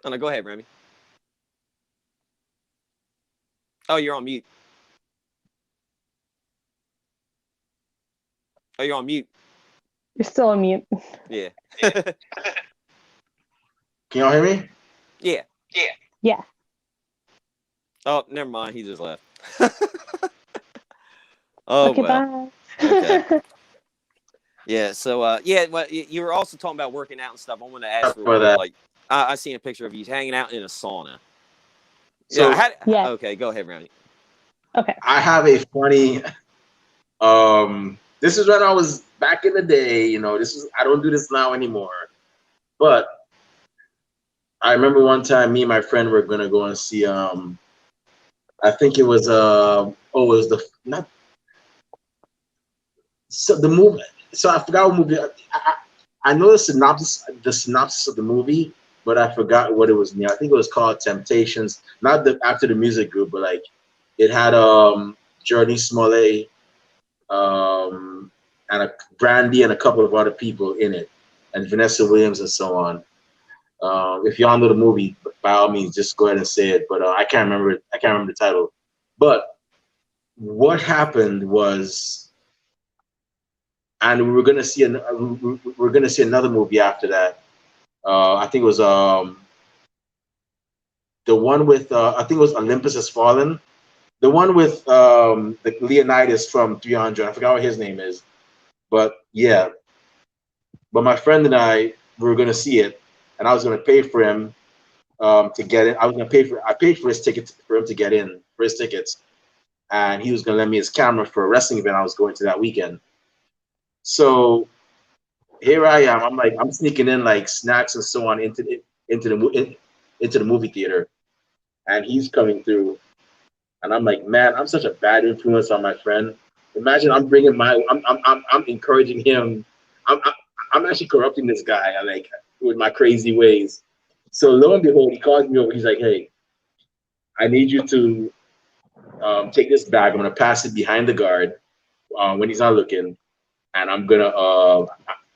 Oh, no, go ahead, Remy. Oh, you're on mute. Oh, you're on mute. You're still on mute. Yeah. Can y'all hear me? Yeah. Oh, never mind. He just left. Oh, okay, well. Bye. Okay. Yeah. So, well, you were also talking about working out and stuff. I want to ask for that. Like, I seen a picture of you hanging out in a sauna. So, yeah. Okay, go ahead, Ronnie. Okay. I have a funny. This is when I was back in the day. You know, I don't do this now anymore. But I remember one time, me and my friend were gonna go and see. I think it was the movie. So I forgot what movie. I know the synopsis of the movie, but I forgot what it was near. I think it was called Temptations. Not after the music group, but like it had Journey Smollett, and a Brandy and a couple of other people in it, and Vanessa Williams and so on. If y'all know the movie, by all means, just go ahead and say it. But I can't remember it. I can't remember the title. But what happened was, and we're gonna see another movie after that. I think it was the one with I think it was Olympus Has Fallen. The one with the Leonidas from 300. I forgot what his name is. But yeah. But my friend and I were gonna see it, and I was gonna pay for him to get in. I paid for his tickets for him to get in for his tickets, and he was gonna lend me his camera for a wrestling event I was going to that weekend. So here I am. I'm sneaking in like snacks and so on into the movie theater, and he's coming through, and I'm like, man, I'm such a bad influence on my friend. Imagine I'm encouraging him. I'm actually corrupting this guy. Like with my crazy ways. So lo and behold, he calls me over. He's like, hey, I need you to take this bag. I'm gonna pass it behind the guard when he's not looking, and I'm gonna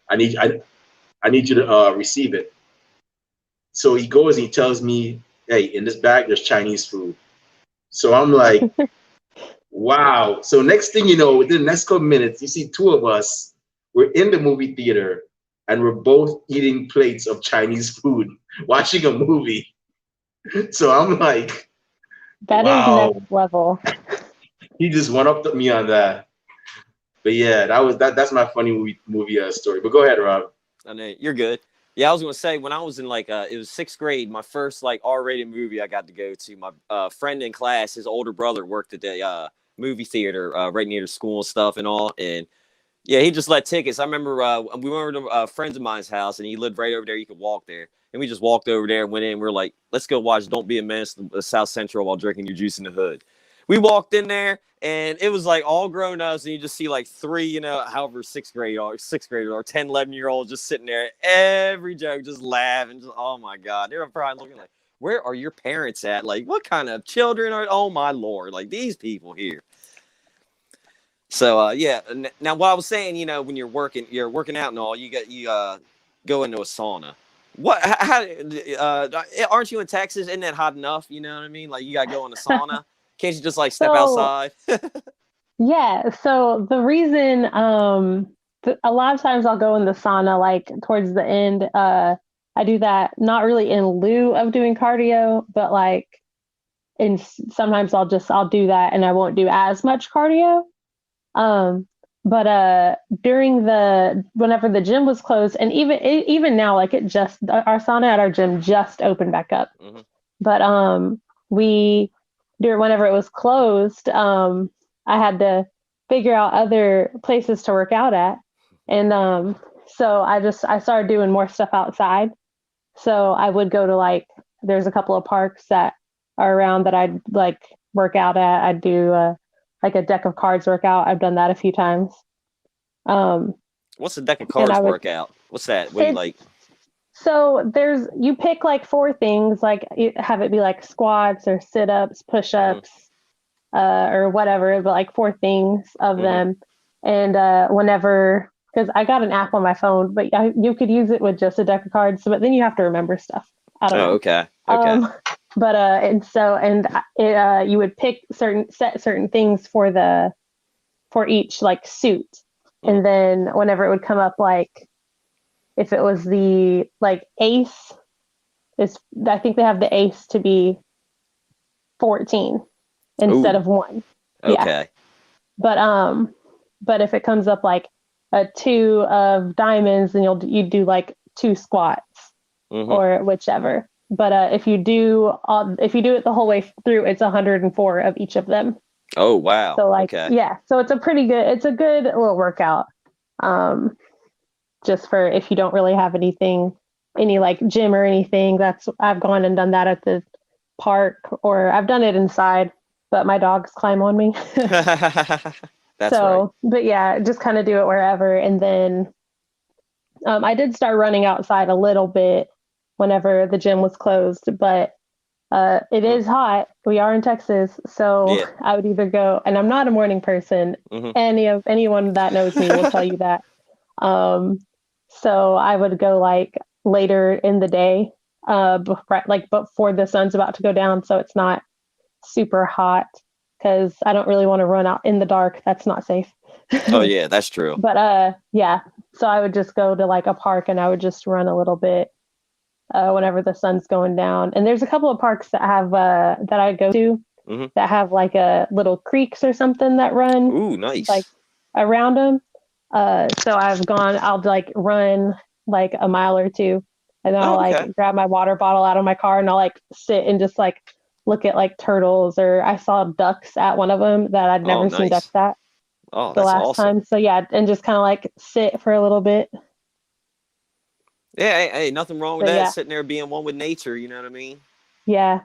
I need you to receive it. So he goes and he tells me, hey, in this bag there's Chinese food. So I'm like, wow. So next thing you know, within the next couple minutes, you see two of us. We're in the movie theater and we're both eating plates of Chinese food, watching a movie. So I'm like, that wow. is next level. He just went up to me on that. But yeah, that's my funny movie story. But go ahead, Rob. I know you're good. Yeah, I was gonna say when I was in like it was 6th grade, my first like R-rated movie I got to go to. My friend in class, his older brother worked at the movie theater right near the school and stuff and all, and yeah, he just let tickets. I remember we went over to a friend of mine's house, and he lived right over there. You could walk there, and we just walked over there and went in. We were like, let's go watch Don't Be a Menace to South Central while drinking your juice in the hood. We walked in there, and it was like all grown ups, and you just see like 3, however 6th grade or 10, 11-year-olds just sitting there, every joke just laughing. Just, oh my God, they were probably looking like, where are your parents at? Like, what kind of children are? Oh my Lord, like these people here. So yeah. Now what I was saying, when you're working out and all, you go into a sauna. What? How? Aren't you in Texas? Isn't that hot enough? You know what I mean? Like you got to go in a sauna. Can't you just like step outside? Yeah. So the reason, a lot of times I'll go in the sauna like towards the end. I do that not really in lieu of doing cardio, but like, sometimes I'll do that and I won't do as much cardio. But during whenever the gym was closed, and even now, like our sauna at our gym just opened back up. Mm-hmm. But whenever it was closed, I had to figure out other places to work out at, and so I started doing more stuff outside. So I would go to like, there's a couple of parks that are around that I'd like work out at. I'd do like a deck of cards workout. I've done that a few times. What's a deck of cards workout? What's that? What do you like? So you pick like 4 things, like you have it be like squats or sit-ups, push-ups, or whatever, but like 4 things of them. And because I got an app on my phone, but you could use it with just a deck of cards, but then you have to remember stuff. I don't know. Okay. But you would pick certain things for each like suit, and then whenever it would come up, like if it was the like ace, I think they have the ace to be 14 instead of 1. Okay. Yeah. But if it comes up like a 2 of diamonds, then you do like 2 squats or whichever. But if you do it the whole way through, it's 104 of each of them. Oh wow! So like, okay. Yeah, so it's a good little workout. Just for if you don't really have any like gym or anything. I've gone and done that at the park, or I've done it inside, but my dogs climb on me. That's right. But yeah, just kind of do it wherever, and then I did start running outside a little bit. whenever the gym was closed. But it is hot. We are in Texas, so Yeah. I would either go, and I'm not a morning person. Mhm. Anyone that knows me will tell you that. So I would go like later in the day, before the sun's about to go down, so it's not super hot, because I don't really want to run out in the dark. That's not safe. Oh yeah, that's true. But yeah, so I would just go to like a park and I would just run a little bit whenever the sun's going down. And there's a couple of parks that have that I go to that have like a little creeks or something that run Ooh, nice. like around them. So I'll like run like a mile or two, and then I'll like grab my water bottle out of my car and I'll like sit and just like look at like turtles, or I saw ducks at one of them that I'd never seen ducks at the last time. So yeah, and just kind of like sit for a little bit. Yeah, hey, nothing wrong with that. Yeah. Sitting there being one with nature, you know what I mean? Yeah.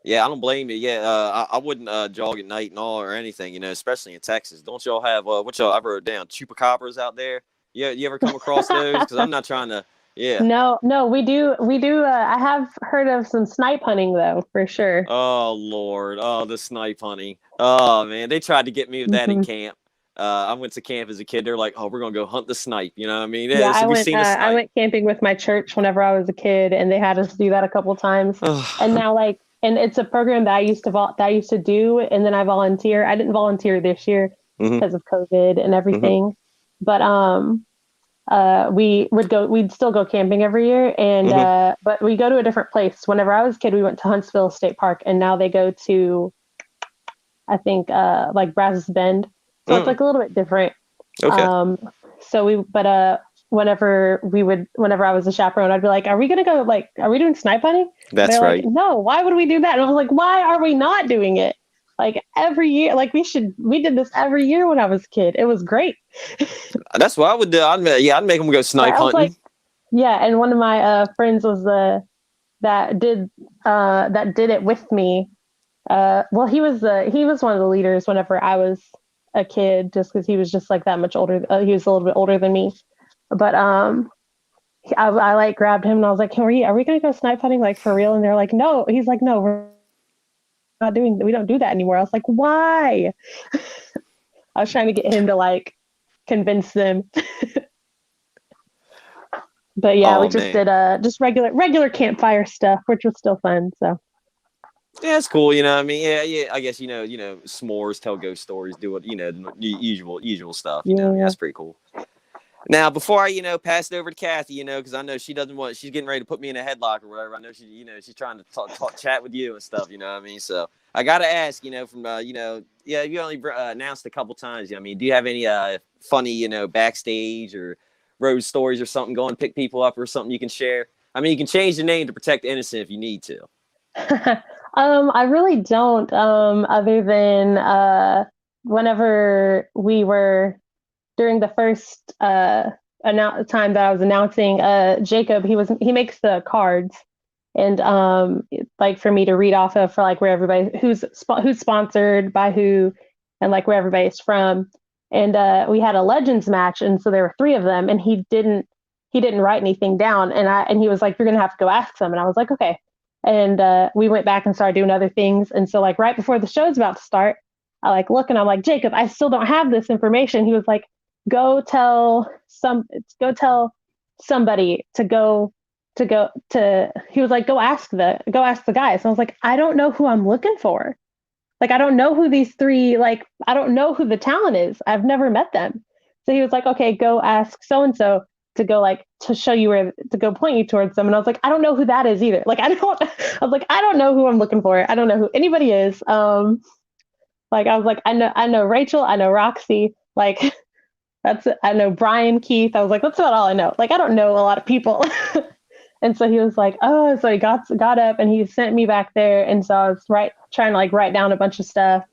Yeah, I don't blame you. Yeah, I wouldn't jog at night and all or anything, you know, especially in Texas. Don't y'all have what y'all I wrote down? Chupacabras out there? Yeah, you ever come across those? Because I'm not trying to. Yeah. No, we do. I have heard of some snipe hunting though, for sure. Oh Lord, the snipe hunting. Oh man, they tried to get me with that in camp. I went to camp as a kid. They're like, "Oh, we're gonna go hunt the snipe." You know what I mean? Yeah, so I went camping with my church whenever I was a kid, and they had us do that a couple times. And now, and it's a program that I used to do, and then I volunteer. I didn't volunteer this year because of COVID and everything, but we'd still go camping every year, and but we go to a different place. Whenever I was a kid, we went to Huntsville State Park, and now they go to, I think, like Brazos Bend. So it's like a little bit different. Okay. Whenever I was a chaperone, I'd be like, are we going to go, like, are we doing snipe hunting? That's right. Like, no, why would we do that? And I was like, why are we not doing it? Like every year, like we did this every year when I was a kid. It was great. That's what I would do. I'd make them go snipe hunting. Like, yeah. And one of my friends was that did it with me. Well, he was one of the leaders whenever I was a kid, just because he was just like that much older. He was a little bit older than me, but I like grabbed him and I was like, are we gonna go snipe hunting, like for real? And they're like, no. He's like, no, we're not doing that. We don't do that anymore. I was like, why? I was trying to get him to like convince them. But yeah, we just did just regular campfire stuff, which was still fun. So. Yeah, it's cool, you know what I mean? Yeah, I guess, you know, s'mores, tell ghost stories, do it, the usual stuff, you know? Yeah, that's pretty cool. Now, before I, pass it over to Kathy, because I know she's getting ready to put me in a headlock or whatever. I know she's trying to talk, chat with you and stuff, you know what I mean? So I got to ask, from, you only announced a couple times. I mean, do you have any funny, backstage or road stories or something, go and pick people up or something you can share? I mean, you can change the name to protect the innocent if you need to. I really don't, other than whenever we were during the first time that I was announcing, Jacob, he makes the cards, and like for me to read off of, for like where everybody who's sponsored by who, and like where everybody's from. And we had a Legends match, and so there were 3 of them, and he didn't write anything down, and he was like, you're gonna have to go ask them. And I was like, okay. And we went back and started doing other things. And so like right before the show's about to start, I like look and I'm like, Jacob, I still don't have this information. He was like, go tell somebody he was like, go ask the guys. And I was like, I don't know who I'm looking for. Like, I don't know who these 3, like, I don't know who the talent is. I've never met them. So he was like, okay, go ask so-and-so to go, like, to show you where to go, point you towards them. And I was like, I don't know who that is either. Like, I don't know who I'm looking for. I don't know who anybody is. Like, I was like, I know Rachel, I know Roxy, like, I know Brian, Keith. I was like, that's about all I know. Like, I don't know a lot of people. And so he was like, oh, so he got up and he sent me back there. And so I was trying to like write down a bunch of stuff,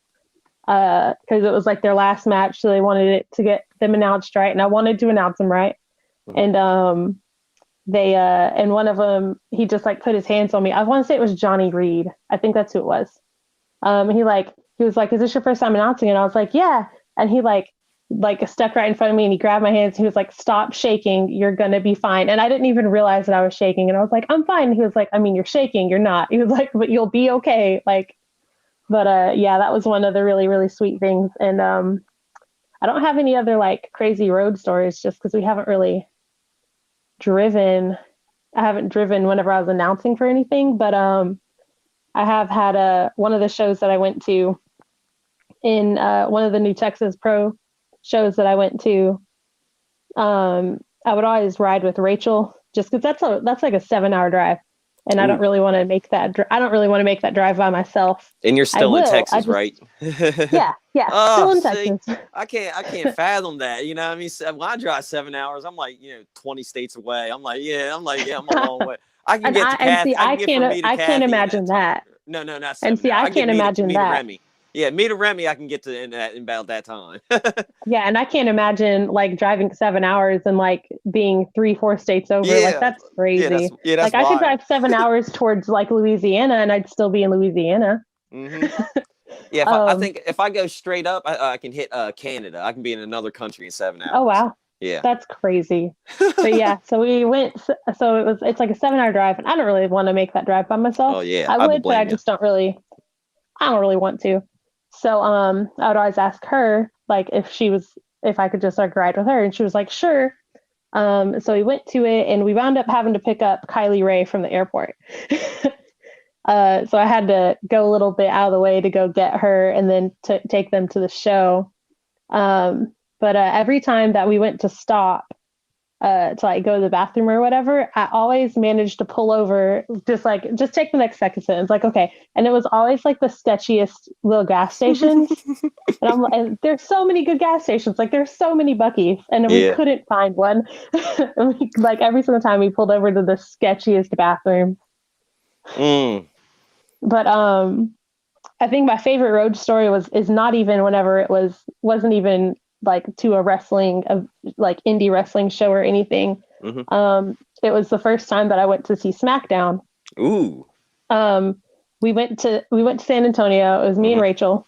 because it was like their last match. So they wanted it to get them announced right. And I wanted to announce them right. And they and one of them, he just like put his hands on me. I want to say it was Johnny Reed. I think that's who it was. He was like, is this your first time announcing it? And I was like, yeah. And he like like stepped right in front of me and he grabbed my hands. He was like, "Stop shaking. You're going to be fine." And I didn't even realize that I was shaking. And I was like, "I'm fine." And he was like, "I mean, you're shaking. You're not." He was like, "But you'll be okay." Like, but yeah, that was one of the really, really sweet things. And I don't have any other like crazy road stories just because we haven't really driven. I haven't driven whenever I was announcing for anything, but I have had one of the shows that I went to in one of the New Texas Pro shows that I went to. I would always ride with Rachel just because that's like a 7-hour drive, and I don't really want to make that. I don't really want to make that drive by myself. And you're still in Texas, right? Yeah, Oh, still in see, Texas. I can't fathom that. You know what I mean? So when I drive 7 hours, I'm like, 20 states away. I'm like, I'm a long way. I can get to Kathy. I can't imagine that. No, not 7 And see, hours. I can't imagine that. Remy. Yeah, me to Remy, I can get to in about that time. Yeah, and I can't imagine like driving 7 hours and like being 3-4 states over. Yeah. Like that's crazy. That's like I could drive 7 hours towards like Louisiana and I'd still be in Louisiana. Mm-hmm. Yeah, I think if I go straight up, I can hit Canada. I can be in another country in 7 hours. Oh wow. Yeah, that's crazy. But yeah, so we went. So it's like a 7-hour drive, and I don't really want to make that drive by myself. Oh yeah, I would, but I just don't really want to. So I would always ask her like if I could just like ride with her, and she was like sure. So we went to it, and we wound up having to pick up Kylie Ray from the airport. So I had to go a little bit out of the way to go get her, and then to take them to the show. But every time that we went to stop to like go to the bathroom or whatever, I always managed to pull over, just take the next second sentence, like, okay. And it was always like the sketchiest little gas stations. And I'm like, there's so many good gas stations. Like there's so many Buc-ee's, and we couldn't find one. Like every single time we pulled over to the sketchiest bathroom. But I think my favorite road story is not even whenever wasn't even like to a wrestling like indie wrestling show or anything. Mm-hmm. It was the first time that I went to see SmackDown. Ooh. We went to San Antonio. It was me and Rachel.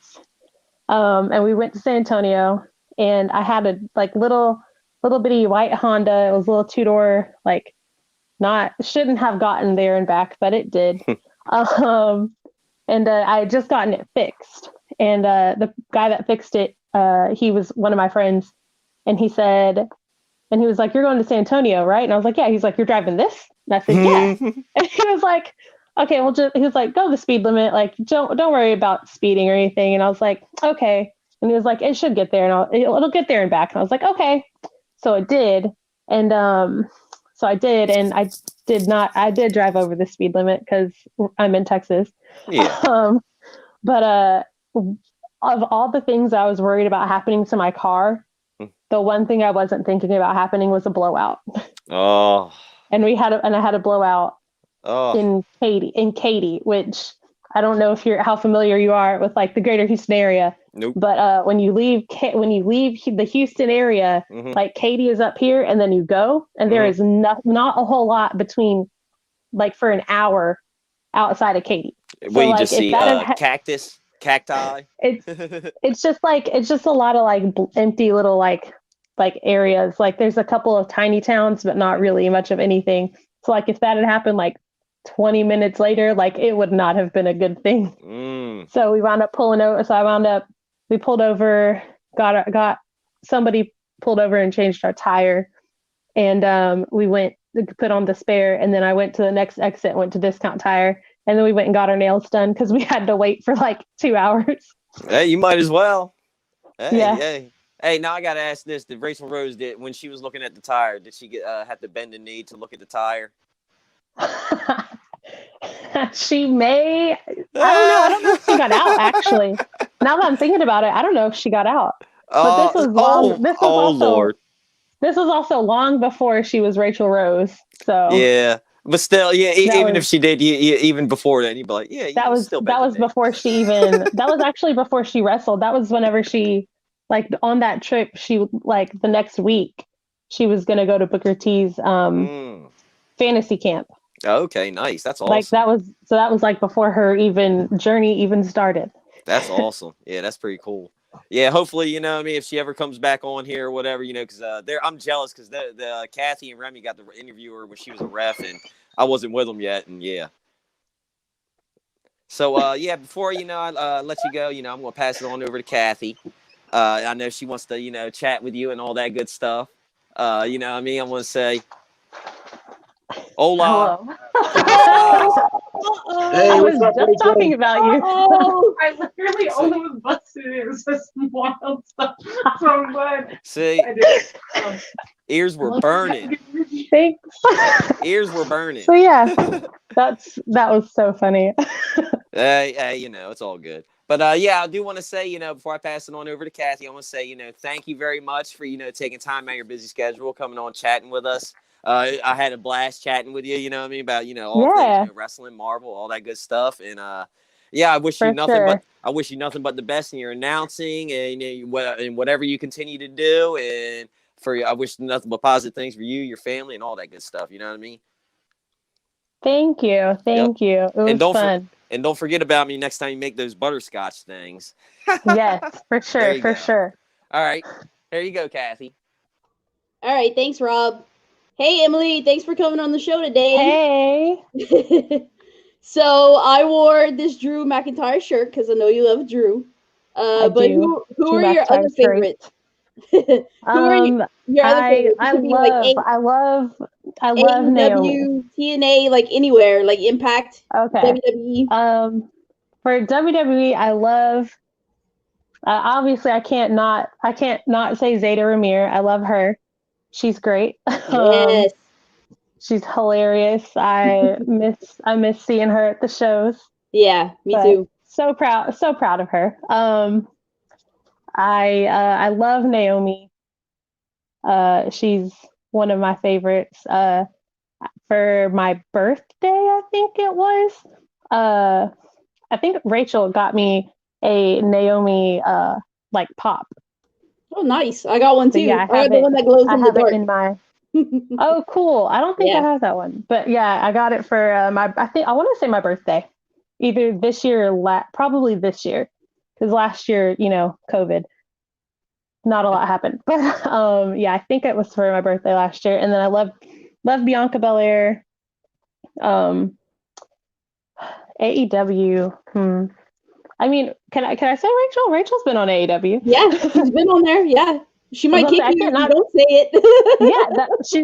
And we went to San Antonio, and I had a like little bitty white Honda. It was a little 2-door, like shouldn't have gotten there and back, but it did. And I had just gotten it fixed, and the guy that fixed it, he was one of my friends, and he was like, "You're going to San Antonio, right?" And I was like, "Yeah." He's like, "You're driving this?" And I said, "Yeah." And he was like, "Okay, well, he was like, go the speed limit. Like, don't worry about speeding or anything." And I was like, "Okay." And he was like, "It should get there, and it'll get there and back." And I was like, "Okay." So it did, and so I did, and I did drive over the speed limit because I'm in Texas. Yeah. But of all the things I was worried about happening to my car, the one thing I wasn't thinking about happening was a blowout. Oh. And I had a blowout in Katy, which I don't know how familiar you are with like the greater Houston area. Nope. But when you leave the Houston area, like Katy is up here, and then you go, and there is not a whole lot between, like for an hour outside of Katy. Well, you just see cacti. It's just a lot of like empty little like areas. Like there's a couple of tiny towns, but not really much of anything. So like if that had happened like 20 minutes later, like it would not have been a good thing. So we wound up pulling over. So we pulled over, got somebody pulled over and changed our tire, and we went to put on the spare, and then I went to the next exit, went to Discount Tire, and then we went and got our nails done because we had to wait for like 2 hours. Hey, you might as well. Hey, yeah. Hey, now I gotta ask this: did Rachel Rose when she was looking at the tire, did she have to bend the knee to look at the tire? She may. I don't know if she got out, actually. Now that I'm thinking about it, I don't know if she got out. But this was long. Lord. This was also long before she was Rachel Rose. So yeah, but still, yeah. Even if she did, even before then, you'd be like, yeah. That was before she even. That was actually before she wrestled. That was whenever she, like, on that trip. She like the next week, she was gonna go to Booker T's fantasy camp. Okay, nice. That's awesome. Like that was like before her journey even started. That's awesome. Yeah, that's pretty cool. Yeah, hopefully, you know what I mean, if she ever comes back on here or whatever, you know, because I'm jealous because the Kathy and Remy got the interviewer when she was a ref and I wasn't with them yet, and yeah. So yeah, before I let you go, I'm gonna pass it on over to Kathy. I know she wants to chat with you and all that good stuff. You know what I mean, I'm gonna say, hola. Hello. Hey, I was what's up, just talking Rachel? about you. I literally only was busted. It was just wild stuff. So I'm glad. See, ears were burning. Thanks. Ears were burning. So yeah, that was so funny. Hey, it's all good. But yeah, I do want to say, before I pass it on over to Kathy, I want to say, thank you very much for, taking time out of your busy schedule, coming on, chatting with us. I had a blast chatting with you, you know what I mean, about, all things, wrestling, Marvel, all that good stuff. And yeah, I wish you nothing but the best in your announcing and whatever you continue to do. And I wish nothing but positive things for you, your family, and all that good stuff. You know what I mean? Thank you. Thank you. It was fun. And don't forget about me next time you make those butterscotch things. Yes, for sure. For sure. All right. There you go, Kathy. All right. Thanks, Rob. Hey, Emily. Thanks for coming on the show today. Hey. So I wore this Drew McIntyre shirt because I know you love Drew. But do. who are your other favorites? Who are your other favorites? I love AEW, Naomi. TNA, like anywhere, like Impact, okay. WWE. For WWE, I love. Obviously, I can't not say Zeta Ramir. I love her. She's great. Yes. She's hilarious. I miss seeing her at the shows. Yeah, me too. So proud of her. I love Naomi. She's one of my favorites. For my birthday, I think it was. I think Rachel got me a Naomi like pop. Oh, nice! I got one too. Yeah, I got the one that glows in the dark. In my. Oh, cool! I don't think I have that one, but yeah, I got it for I want to say my birthday, either this year or probably this year, because last year, COVID, not a lot happened. But yeah, I think it was for my birthday last year, and then I love Bianca Belair. AEW. I mean, can I say Rachel? Rachel's been on AEW. Yeah, she's been on there. Yeah, she might kick you if you don't say it. Yeah,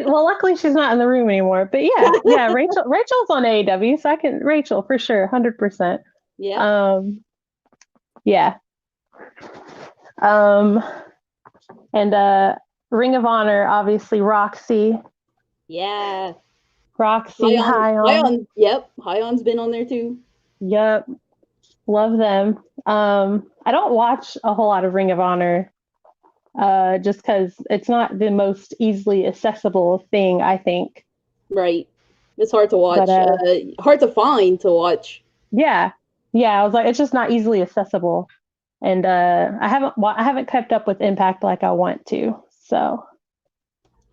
luckily she's not in the room anymore. But yeah, Rachel's on AEW, so I can Rachel for sure, 100%. Yeah. Yeah. And Ring of Honor, obviously Roxy. Yeah. Roxy, Hyon. Yep, Hyon's been on there too. Yep, love them. I don't watch a whole lot of Ring of Honor, just because it's not the most easily accessible thing, I think. Right, it's hard to watch. But, hard to find to watch. Yeah. I was like, it's just not easily accessible, and I haven't kept up with Impact like I want to. So.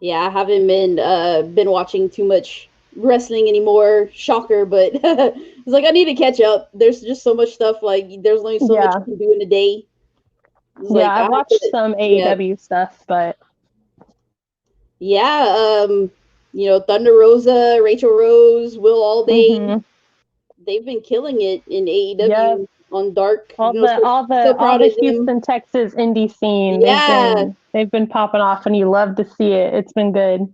Yeah, I haven't been watching too much wrestling anymore. Shocker, but it's like I need to catch up. There's just so much stuff. Like there's only so much you can do in a day. I watched some AEW stuff, but yeah, Thunder Rosa, Rachel Rose, Will Alday, they've been killing it in AEW on Dark. All the Houston, Texas indie scene. Yeah, they've been popping off, and you love to see it. It's been good.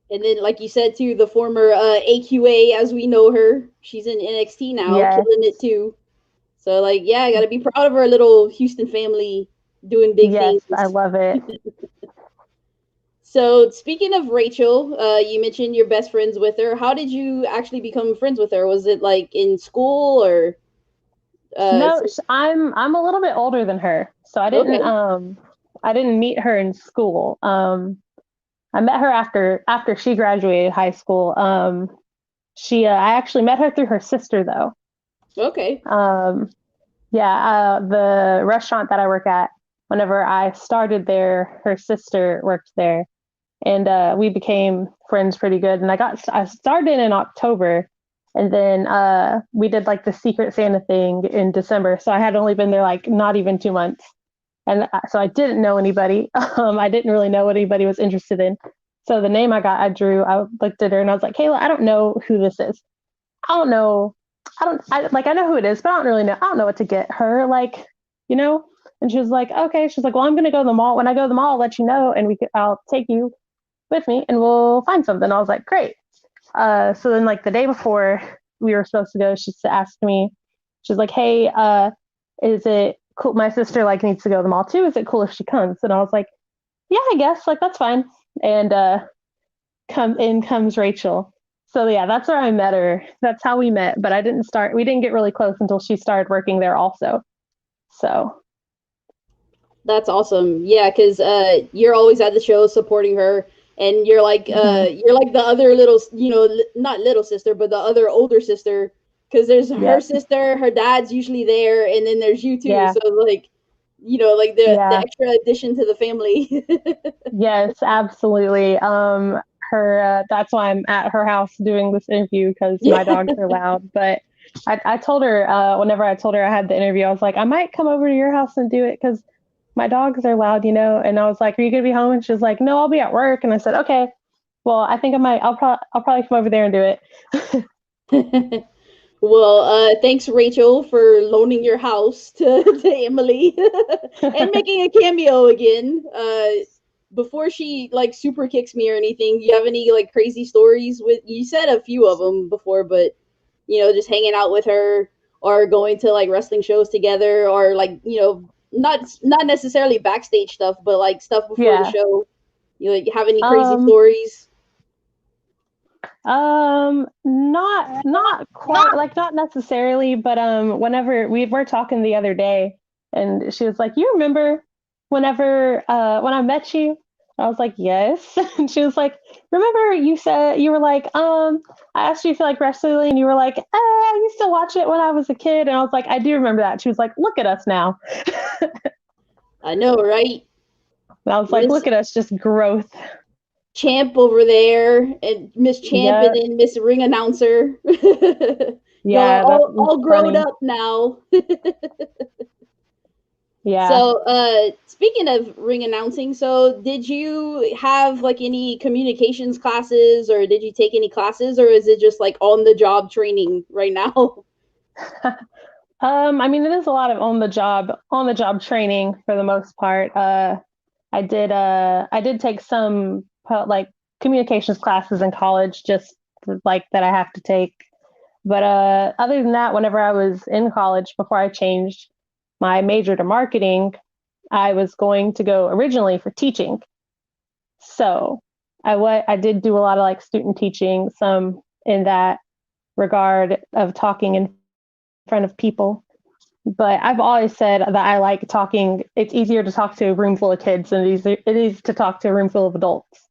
And then, like you said, too, the former AQA, as we know her, she's in NXT now, killing it too. So, like, yeah, I got to be proud of our little Houston family doing big things. I love it. So, speaking of Rachel, you mentioned you're best friends with her. How did you actually become friends with her? Was it like in school or? No, I'm a little bit older than her, so I didn't meet her in school. I met her after she graduated high school. I actually met her through her sister though. Okay. The restaurant that I work at, whenever I started there, her sister worked there, and we became friends pretty good. And I started in October, and then we did like the Secret Santa thing in December. So I had only been there like not even 2 months. And so I didn't know anybody. I didn't really know what anybody was interested in. So the name I drew, I looked at her and I was like, Kayla, I don't know who this is. I don't know. I know who it is, but I don't really know. I don't know what to get her, like, you know? And she was like, okay. She's like, well, I'm going to go to the mall. When I go to the mall, I'll let you know. And I'll take you with me and we'll find something. I was like, great. So then like the day before we were supposed to go, she asked me, she's like, hey, is it cool? My sister like needs to go to the mall too. Is it cool if she comes? And I was like, yeah, I guess, like, that's fine. And comes Rachel. So yeah, that's where I met her. That's how we met, but we didn't get really close until she started working there also. So that's awesome. Yeah, because you're always at the show supporting her, and you're like you're like the other little, not little sister, but the other older sister. Because there's her sister, her dad's usually there, and then there's you too. Yeah. So like, like the extra addition to the family. Yes, absolutely. That's why I'm at her house doing this interview, because my dogs are loud. But I told her, whenever I told her I had the interview, I was like, I might come over to your house and do it because my dogs are loud, And I was like, are you gonna be home? And she was like, no, I'll be at work. And I said, okay, well, I think I'll probably come over there and do it. Well, thanks, Rachel, for loaning your house to Emily and making a cameo again. Before she like super kicks me or anything, do you have any like crazy stories you said a few of them before, but just hanging out with her or going to like wrestling shows together, or like, not necessarily backstage stuff, but like stuff before the show. You have any crazy stories? Not quite, like, not necessarily, but whenever we were talking the other day, and she was like, you remember whenever when I met you? I was like, yes. And she was like, remember you said, you were like, I asked you if you like wrestling, and you were like, I used to watch it when I was a kid. And I was like, I do remember that. She was like, look at us now. I know, right? And I was like, look at us, just growth. Champ over there, and Miss Champ, and then Miss Ring Announcer. Yeah, all grown up now. Yeah. So, speaking of ring announcing, so did you have like any communications classes, or did you take any classes, or is it just like on the job training right now? I mean, it is a lot of on the job training for the most part. I did take some like communications classes in college, just like that I have to take. But other than that, whenever I was in college, before I changed my major to marketing, I was going to go originally for teaching. So I did do a lot of like student teaching, some in that regard of talking in front of people. But I've always said that I like talking. It's easier to talk to a room full of kids than it is to talk to a room full of adults,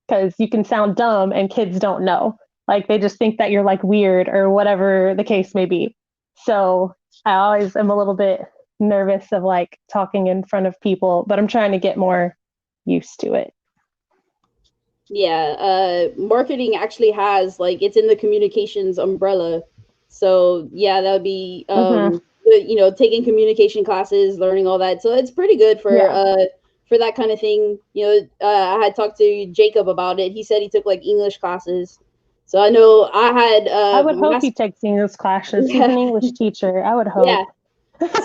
because you can sound dumb and kids don't know. Like, they just think that you're like weird or whatever the case may be. So I always am a little bit nervous of like talking in front of people, but I'm trying to get more used to it. Yeah, marketing actually has like, it's in the communications umbrella. So yeah, that would be taking communication classes, learning all that. So it's pretty good for that kind of thing. I had talked to Jacob about it. He said he took like English classes. So I know I had. I would hope he takes English classes. He's an English teacher. I would hope. Yeah.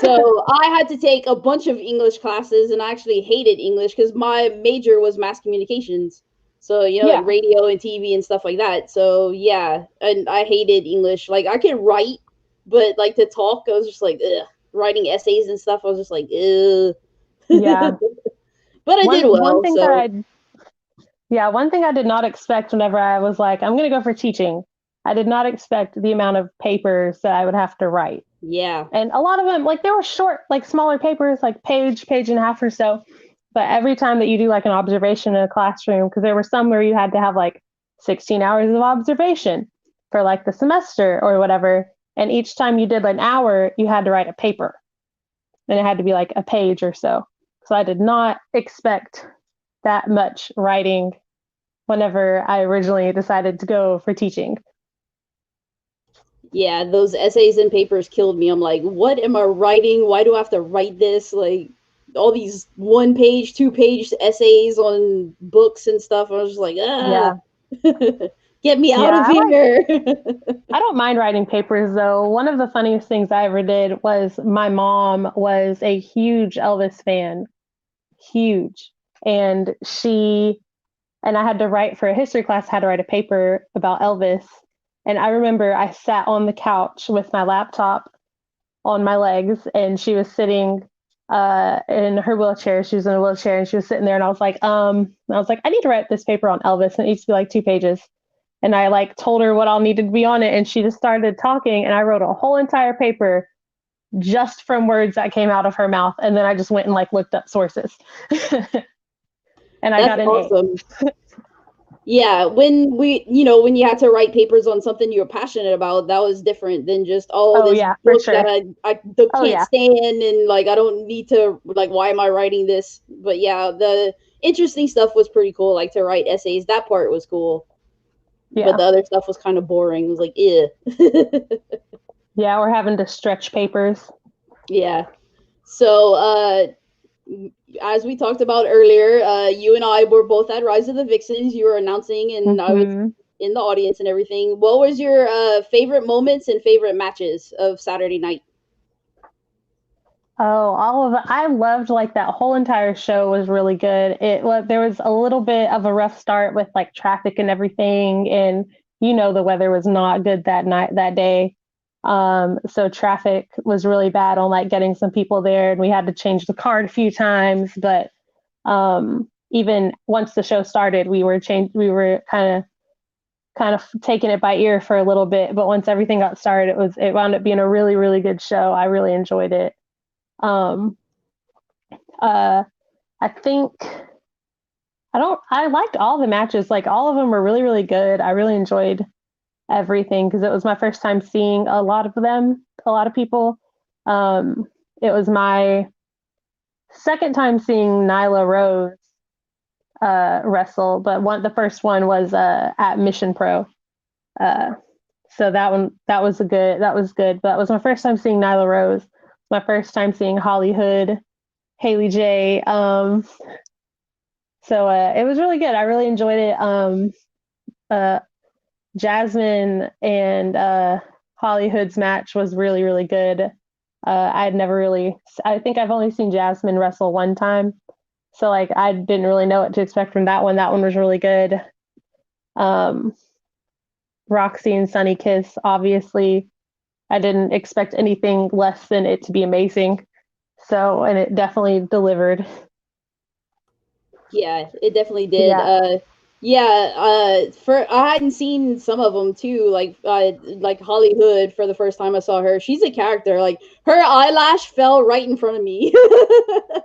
So I had to take a bunch of English classes, and I actually hated English because my major was mass communications. So, like radio and TV and stuff like that. So yeah, and I hated English. Like, I could write, but like to talk, I was just like, ugh. Writing essays and stuff, I was just like, ugh. Yeah. But I did well. One thing I did not expect whenever I was like, I'm going to go for teaching, I did not expect the amount of papers that I would have to write. Yeah. And a lot of them, like, they were short, like smaller papers, like page and a half or so. But every time that you do like an observation in a classroom, because there were some where you had to have like 16 hours of observation for like the semester or whatever. And each time you did an hour, you had to write a paper. And it had to be like a page or so. So I did not expect that much writing whenever I originally decided to go for teaching. Yeah, those essays and papers killed me. I'm like, what am I writing? Why do I have to write this? Like, all these 1-page, 2-page essays on books and stuff. I was just like, get me out of here. I don't mind writing papers though. One of the funniest things I ever did was my mom was a huge Elvis fan, huge. And I had to write for a history class, had to write a paper about Elvis. And I remember I sat on the couch with my laptop on my legs, and she was sitting in her wheelchair. She was in a wheelchair, and she was sitting there, and I was like, I need to write this paper on Elvis, and it needs to be like 2 pages. And I like told her what all needed to be on it, and she just started talking, and I wrote a whole entire paper just from words that came out of her mouth. And then I just went and like looked up sources. And I got an awesome. A. Yeah, when when you had to write papers on something you were passionate about, that was different than just this book that I can't stand, and like I don't need to, like, why am I writing this? But yeah, the interesting stuff was pretty cool, like to write essays. That part was cool. Yeah. But the other stuff was kind of boring. It was like, Yeah, we're having to stretch papers. Yeah. So as we talked about earlier, you and I were both at Rise of the Vixens. You were announcing, and I was in the audience and everything. What was your favorite moments and favorite matches of Saturday night? Oh, all of it. I loved like that whole entire show was really good. There was a little bit of a rough start with like traffic and everything, and the weather was not good that day. So traffic was really bad on like getting some people there, and we had to change the card a few times. But even once the show started, we were kind of taking it by ear for a little bit. But once everything got started, it wound up being a really, really good show. I really enjoyed it. I think I liked all the matches. Like all of them were really, really good. I really enjoyed everything because it was my first time seeing a lot of people. It was my second time seeing Nyla Rose wrestle, but the first one was at Mission Pro. So that was good. But that was my first time seeing Nyla Rose. My first time seeing Holly Hood, Haley J. So it was really good. I really enjoyed it. Jasmine and Holly Hood's match was really, really good. I think I've only seen Jasmine wrestle one time. So like I didn't really know what to expect from that one. That one was really good. Roxy and Sunny Kiss, obviously. I didn't expect anything less than it to be amazing. So, and it definitely delivered. Yeah, it definitely did. I hadn't seen some of them too, like Holly Hood for the first time I saw her. She's a character. Like her eyelash fell right in front of me.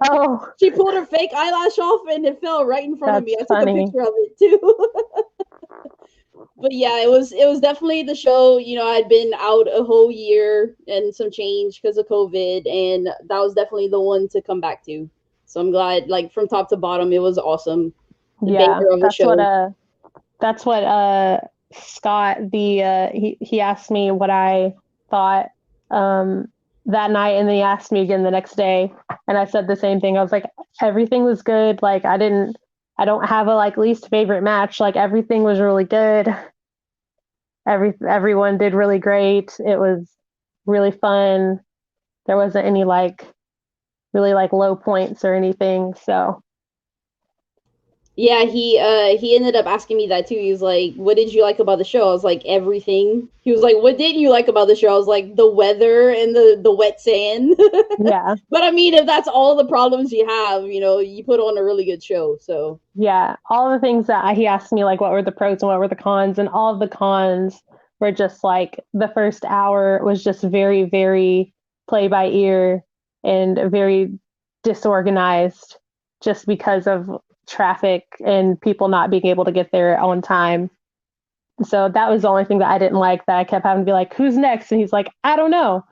Oh, she pulled her fake eyelash off and it fell right in front of me. I took funny. a picture of it too. But yeah, it was definitely the show. I'd been out a whole year and some change because of COVID, and that was definitely the one to come back to. So I'm glad, like from top to bottom, it was awesome. That's what Scott he asked me what I thought that night, and then he asked me again the next day, and I said the same thing. I was like, everything was good. Like I don't have a like least favorite match. Like everything was really good. Everyone did really great. It was really fun. There wasn't any like really like low points or anything. So yeah, he ended up asking me that too. He was like, "What did you like about the show?" I was like, "Everything." He was like, "What didn't you like about the show?" I was like, "The weather and the wet sand." Yeah. But I mean, if that's all the problems you have, you put on a really good show. So yeah, all the things that he asked me, like what were the pros and what were the cons, and all of the cons were just like the first hour was just very, very play by ear and very disorganized just because of traffic and people not being able to get there on time. So that was the only thing that I didn't like, that I kept having to be like, who's next? And he's like, I don't know.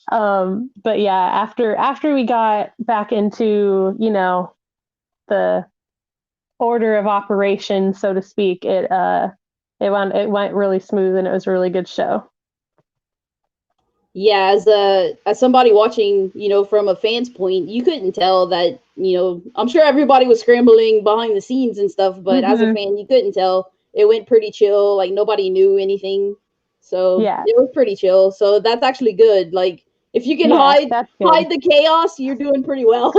But yeah, after we got back into, the order of operation, so to speak, it went really smooth, and it was a really good show. Yeah, as somebody watching, from a fan's point, you couldn't tell that, I'm sure everybody was scrambling behind the scenes and stuff, but as a fan, you couldn't tell. It went pretty chill, like nobody knew anything. So it was pretty chill. So that's actually good. Like if you can hide the chaos, you're doing pretty well.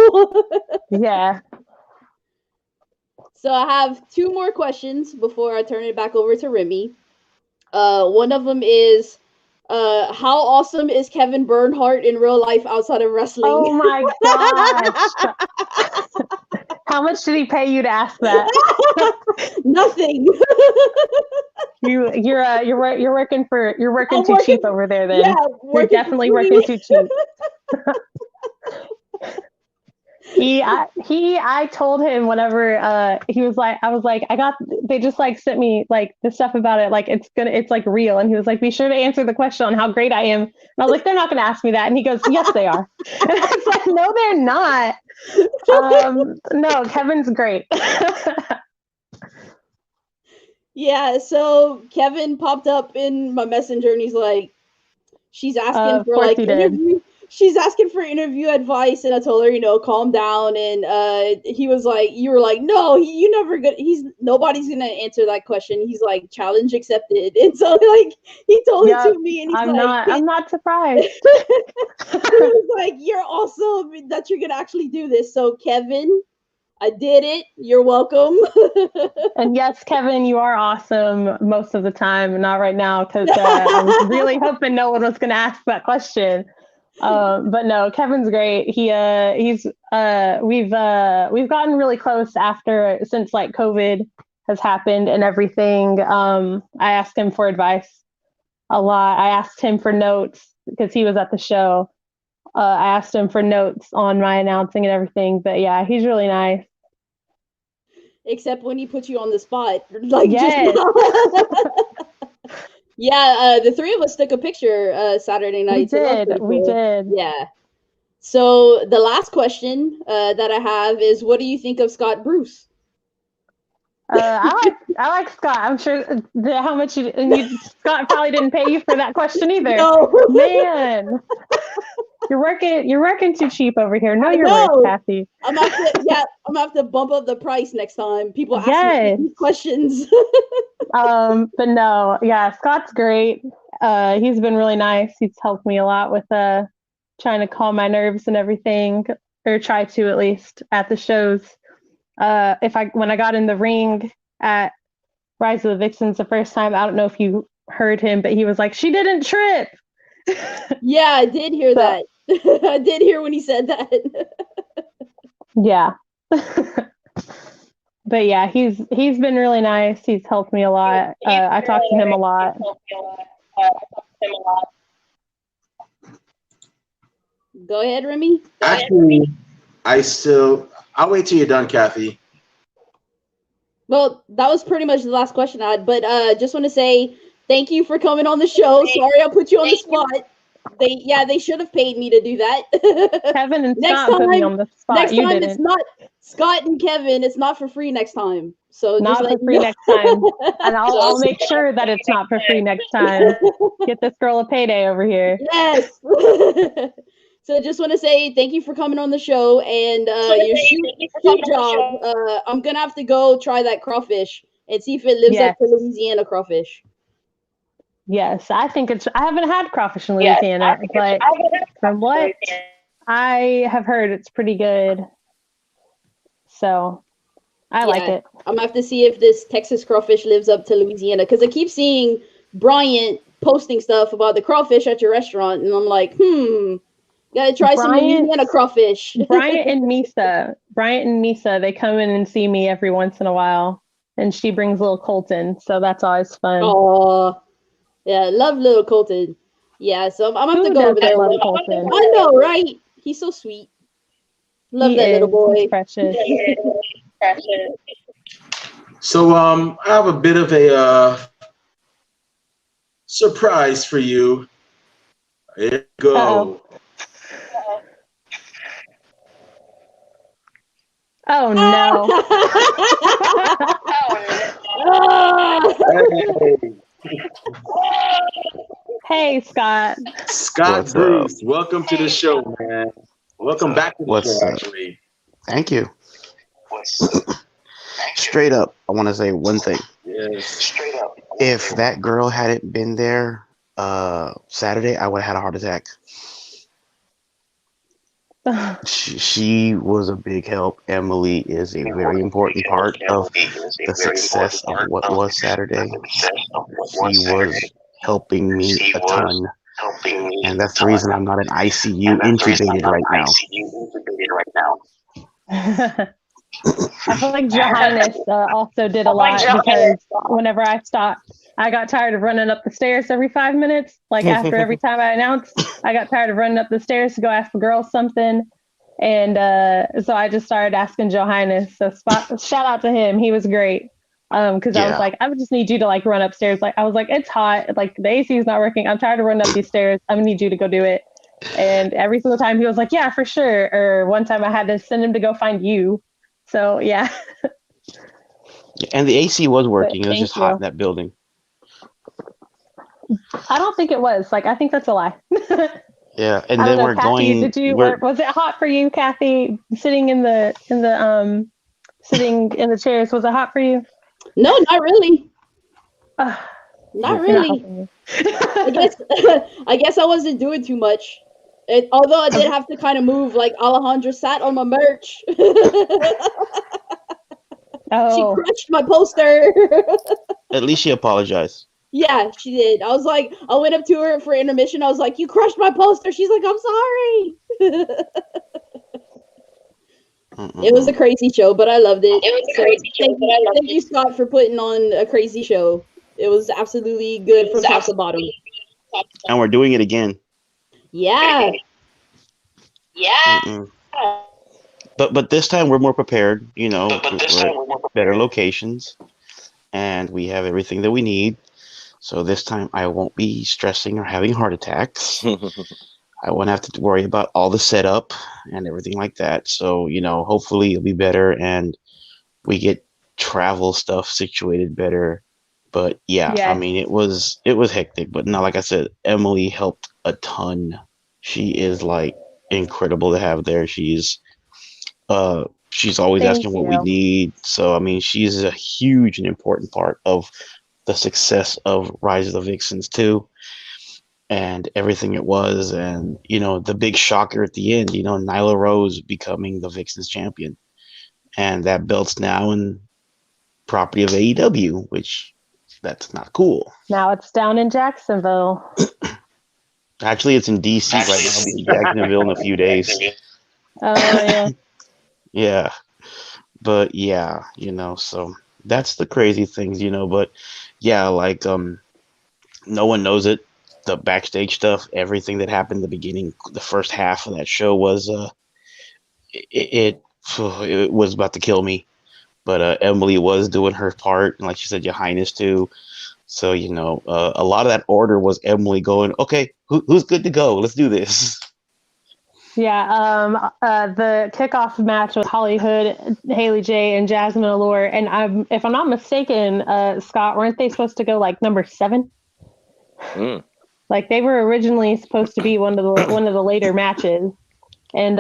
Yeah. So I have 2 more questions before I turn it back over to Remy. One of them is, how awesome is Kevin Bernhardt in real life outside of wrestling? Oh my gosh. How much did he pay you to ask that? Nothing. You're working too cheap over there then. Yeah, you're definitely working too cheap. I told him whenever he was like, I was like, they just like sent me like the stuff about it, like it's like real, and he was like, be sure to answer the question on how great I am, and I was like, they're not gonna ask me that, and he goes, yes they are, and I was like, no they're not. No, Kevin's great. Yeah, so Kevin popped up in my messenger and he's like, she's asking for like interview. She's asking for interview advice, and I told her, calm down. And he was like, you were like, no, you never good. Nobody's gonna answer that question. He's like, challenge accepted. And so like he told it to me, and he's I'm not surprised. He was like, you're awesome that you're gonna actually do this. So Kevin, I did it. You're welcome. And yes, Kevin, you are awesome most of the time. Not right now, because I was really hoping no one was going to ask that question. But no, Kevin's great. We've gotten really close since like COVID has happened and everything. I asked him for advice a lot. I asked him for notes because he was at the show. I asked him for notes on my announcing and everything, but yeah, he's really nice. Except when he puts you on the spot, like just now. Yeah, the 3 of us took a picture Saturday night. We did. Yeah. So the last question that I have is, what do you think of Scott Bruce? I like Scott. I'm sure how much Scott probably didn't pay you for that question either. No. Man. You're working too cheap over here. No, you're right, Kathy. I'm gonna have to bump up the price next time. People ask me these questions. But no, yeah, Scott's great. He's been really nice. He's helped me a lot with trying to calm my nerves and everything, or try to at least at the shows. When I got in the ring at Rise of the Vixens the first time, I don't know if you heard him, but he was like, "She didn't trip." Yeah, I did hear that. I did hear when he said that. Yeah. But yeah, he's been really nice. He's helped me a lot. I talked to him a lot. Go ahead, Remy. Actually, I'll wait till you're done, Kathy. Well, that was pretty much the last question I had, but just want to say thank you for coming on the show. Sorry I put you on the spot. They should have paid me to do that. Kevin and Scott put me on the spot. Next time it's not Scott and Kevin. It's not for free next time. So not just for free next time, and I'll make sure that it's not for free next time. Get this girl a payday over here. Yes. So just want to say thank you for coming on the show, and your shoot job. I'm gonna have to go try that crawfish and see if it lives up to Louisiana crawfish. Yes, I haven't had crawfish in Louisiana, but from what I have heard, it's pretty good. So I like it. I'm gonna have to see if this Texas crawfish lives up to Louisiana, because I keep seeing Bryant posting stuff about the crawfish at your restaurant, and I'm like, gotta try some Louisiana crawfish. Bryant and Misa, they come in and see me every once in a while, and she brings little Colton, so that's always fun. Oh. Yeah, love little Colton. Yeah, so I'm gonna have to go over there. Colton? I know, right? He's so sweet. Love that little boy. He's precious. So I have a bit of a surprise for you. Here you go. Oh no. Hey. Hey, Scott. Scott What's Bruce, welcome to the show, man. Welcome back to the What's show, up? actually. Thank you. Straight up, I want to say one thing. Yes. If that girl hadn't been there Saturday, I would have had a heart attack. She was a big help. Emily is a very important part of the success of what was Saturday. She was helping me a ton. And that's the reason I'm not in ICU intubated right now. I feel like Your Highness also did a lot because whenever I stopped, I got tired of running up the stairs every 5 minutes. Like after every time I announced, I got tired of running up the stairs to go ask the girls something. And so I just started asking Your Highness. So shout out to him. He was great. Because I was like, I would just need you to like run upstairs. Like I was like, it's hot. Like the AC is not working. I'm tired of running up these stairs. I'm gonna need you to go do it. And every single time he was like, yeah, for sure. Or one time I had to send him to go find you. So yeah. And the AC was working. It was Thank just hot you. in that building. I don't think it was. Like I think that's a lie. Yeah, and I then don't know, we're Kathy, going. was it hot for you, Kathy, sitting in the chairs? Was it hot for you? No, not really. Ugh, Not you're not really. helping me. I guess I wasn't doing too much. Although I did have to kind of move, like Alejandra sat on my merch. She Oh, crushed my poster. At least she apologized. Yeah, she did. I was like, I went up to her for intermission. I was like, you crushed my poster. She's like, I'm sorry. It was a crazy show, but I loved it. Thank you, Scott, for putting on a crazy show. It was absolutely good from top to bottom. And we're doing it again. Yeah. Mm-mm. But this time we're more prepared. You know, we're at better locations, and we have everything that we need. So this time I won't be stressing or having heart attacks. I won't have to worry about all the setup and everything like that. So, you know, hopefully it'll be better and we get travel stuff situated better. But yeah, I mean, it was hectic. But no, like I said, Emily helped a ton. She is like incredible to have there. She's always asking what we need. So, I mean, she's a huge and important part of the success of Rise of the Vixens too, and everything it was, and you know the big shocker at the end, you know, Nyla Rose becoming the Vixens champion, and that belt's now in property of AEW, which that's not cool. Now it's down in Jacksonville. Actually, it's in DC right now. It'll be in Jacksonville in a few days. Oh yeah. Yeah, but yeah, you know, so that's the crazy things, you know, but yeah, like no one knows it. The backstage stuff, everything that happened in the beginning, the first half of that show was it was about to kill me. But Emily was doing her part, and like she said, Your Highness too. So you know, a lot of that order was Emily going, okay, who's good to go? Let's do this. Yeah, the kickoff match with Holly Hood, Haley J, and Jasmine Allure, and if I'm not mistaken, Scott, weren't they supposed to go like number 7? Like they were originally supposed to be one of the later matches, and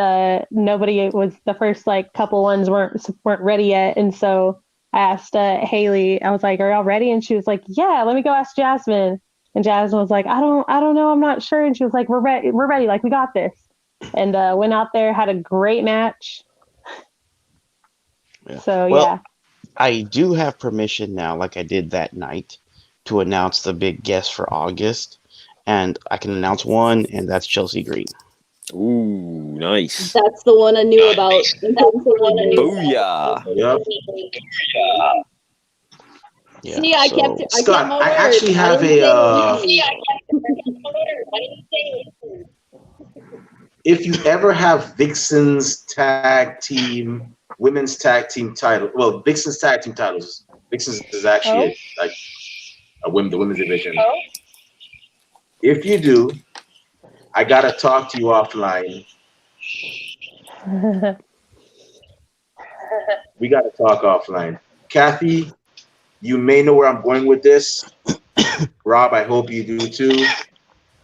nobody was the first like couple ones weren't ready yet, and so I asked Haley, I was like, "Are y'all ready?" And she was like, "Yeah, let me go ask Jasmine." And Jasmine was like, "I don't know, I'm not sure." And she was like, "We're ready, like we got this." And went out there, had a great match. Yeah. So well, yeah, I do have permission now, like I did that night, to announce the big guest for August, and I can announce one, and that's Chelsea Green. Ooh, nice. That's the one I knew about. Booyah. Yep. Yeah, See, I kept Scott, my I word. actually have if you ever have Vixen's tag team, women's tag team title, well, Vixen's tag team titles. Vixen's is actually like the women's division. If you do, I gotta talk to you offline. We gotta talk offline. Kathy, you may know where I'm going with this. Rob, I hope you do too.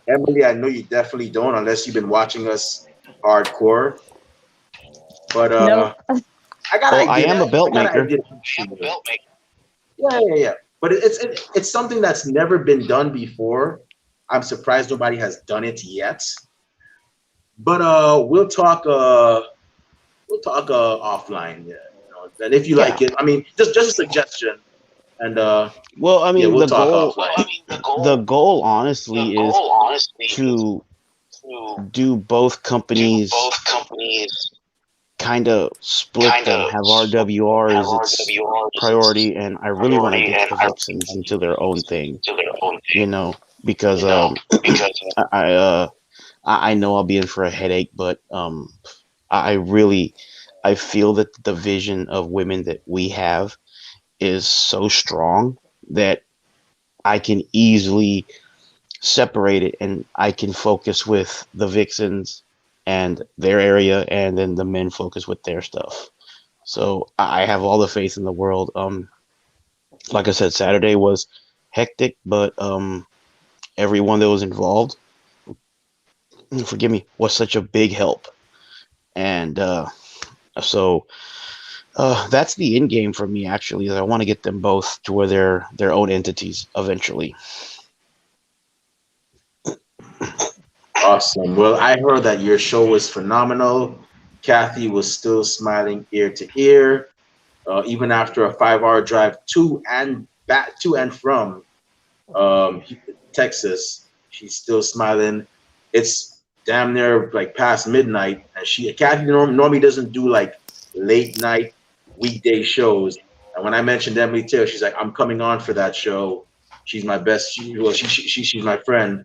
Emily, I know you definitely don't unless you've been watching us hardcore. But Nope. I got Oh, I ideas. am a belt maker. Yeah. But it's something that's never been done before. I'm surprised nobody has done it yet. But we'll talk offline. Yeah, and if you Yeah. like it, I mean, just a suggestion. And Well, I mean, we'll talk offline. the goal, honestly, is to do both companies kind of split them, have RWR as its priority, and I really want to get the Vixens into their own thing, because I know I'll be in for a headache, but I really I feel that the vision of women that we have is so strong that I can easily separate it and I can focus with the Vixens and their area, and then the men focus with their stuff. So I have all the faith in the world. Like I said, Saturday was hectic, but everyone that was involved, forgive me, was such a big help. And so that's the end game for me. Actually, is I want to get them both to where they're their own entities eventually. Awesome. Well, I heard that your show was phenomenal. Kathy was still smiling ear to ear, even after a 5-hour drive to and from Texas. She's still smiling. It's damn near like past midnight, and Kathy normally doesn't do like late night weekday shows. And when I mentioned Emily Taylor, she's like, "I'm coming on for that show. She's my best. She's my friend."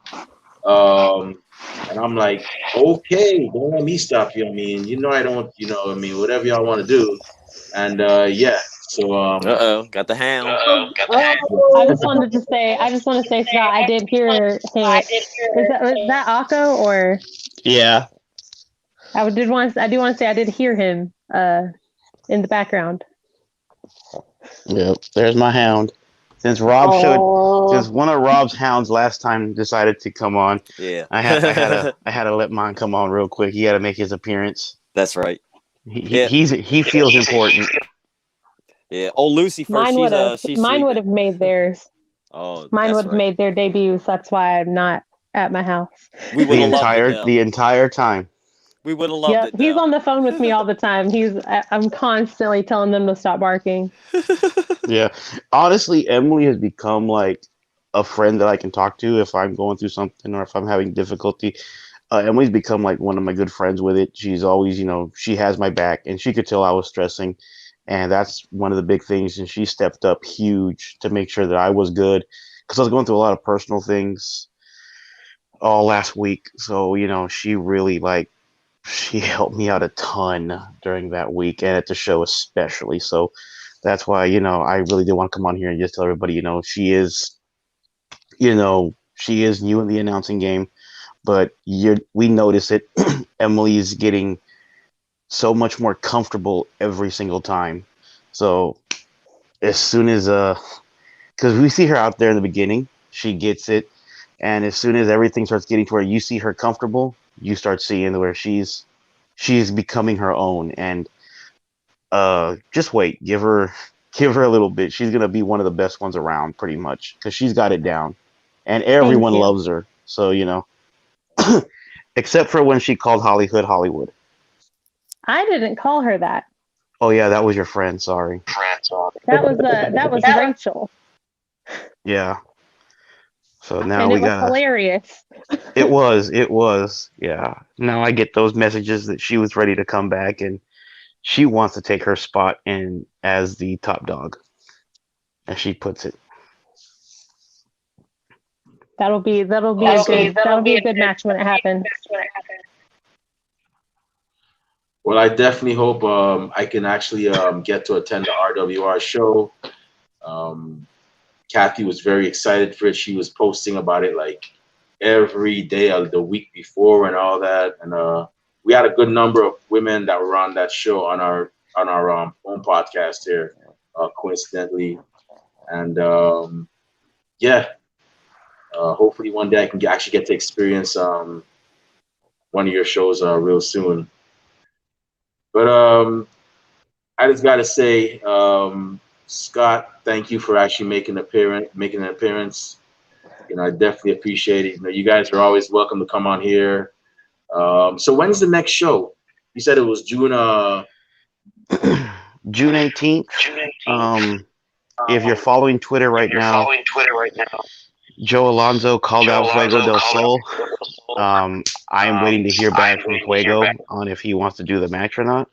And I'm like, okay, don't let me stop you. I mean, I don't, I mean, whatever y'all want to do. And yeah, so got the hound. I just wanted to say, Scott, I did hear him. Was that Akko or? Yeah. I do want to say I did hear him in the background. Yep. There's my hound. Since one of Rob's hounds last time decided to come on, Yeah, I had to let mine come on real quick. He had to make his appearance. That's right. He feels important. Yeah, old Lucy first. Mine would have made theirs. Oh, mine would have made their debuts. That's why I'm not at my house. We would have loved it, the entire time. We would have loved it. He's on the phone with me all the time. I'm constantly telling them to stop barking. Yeah, honestly, Emily has become like a friend that I can talk to if I'm going through something or if I'm having difficulty. Emily's become like one of my good friends with it. She's always, she has my back, and she could tell I was stressing, and that's one of the big things. And she stepped up huge to make sure that I was good, because I was going through a lot of personal things all last week. So she really she helped me out a ton during that week, and at the show especially. So that's why I really did want to come on here and just tell everybody, she is new in the announcing game, but we notice it. Emily's getting so much more comfortable every single time. So as soon as because we see her out there in the beginning, she gets it, and as soon as everything starts getting to where you see her comfortable, you start seeing where she's becoming her own. And just wait, give her a little bit. She's gonna be one of the best ones around, pretty much, because she's got it down, and everyone loves her. So except for when she called Hollywood. I didn't call her that. Oh yeah, that was your friend. Sorry. That was Rachel. Yeah. So now and it was hilarious. It was. Yeah. Now I get those messages that she was ready to come back, and she wants to take her spot in as the top dog, as she puts it. That'll be a good match when it happens. Well, I definitely hope I can actually get to attend the RWR show. Kathy was very excited for it. She was posting about it like every day of the week before and all that. And we had a good number of women that were on that show on our own podcast here, coincidentally. And yeah, Hopefully one day I can actually get to experience one of your shows real soon. But I just gotta say, Scott, thank you for actually making an appearance. I definitely appreciate it. You guys are always welcome to come on here. So when's the next show? You said it was June. June 18th. If you're following Twitter right now, Joe Alonso called out Fuego del Sol. I am waiting to hear back from Fuego on if he wants to do the match or not.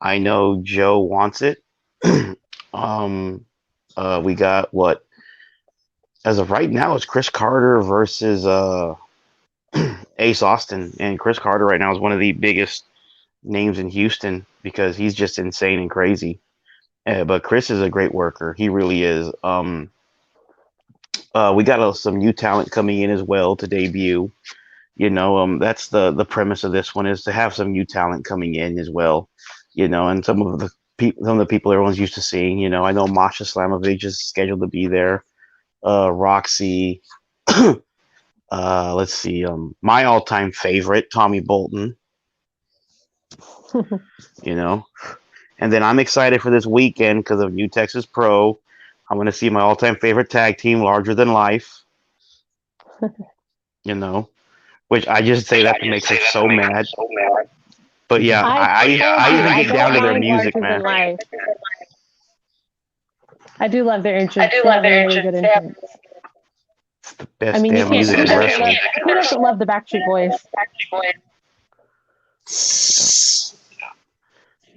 I know Joe wants it. We got what? As of right now, it's Chris Carter versus Ace Austin, and Chris Carter right now is one of the biggest names in Houston because he's just insane and crazy. But Chris is a great worker. He really is. We got some new talent coming in as well to debut. That's the premise of this one, is to have some new talent coming in as well. And some of the people everyone's used to seeing. I know Masha Slamovich is scheduled to be there. Roxy. Let's see. My all-time favorite, Tommy Bolton. And then I'm excited for this weekend because of New Texas Pro. I'm going to see my all-time favorite tag team, Larger Than Life. Which I just say that to make her so mad. But yeah, I even get down to their music, man. I do love their entrance. They have a really good entrance. It's the best damn music in wrestling. Who doesn't love the Backstreet Boys?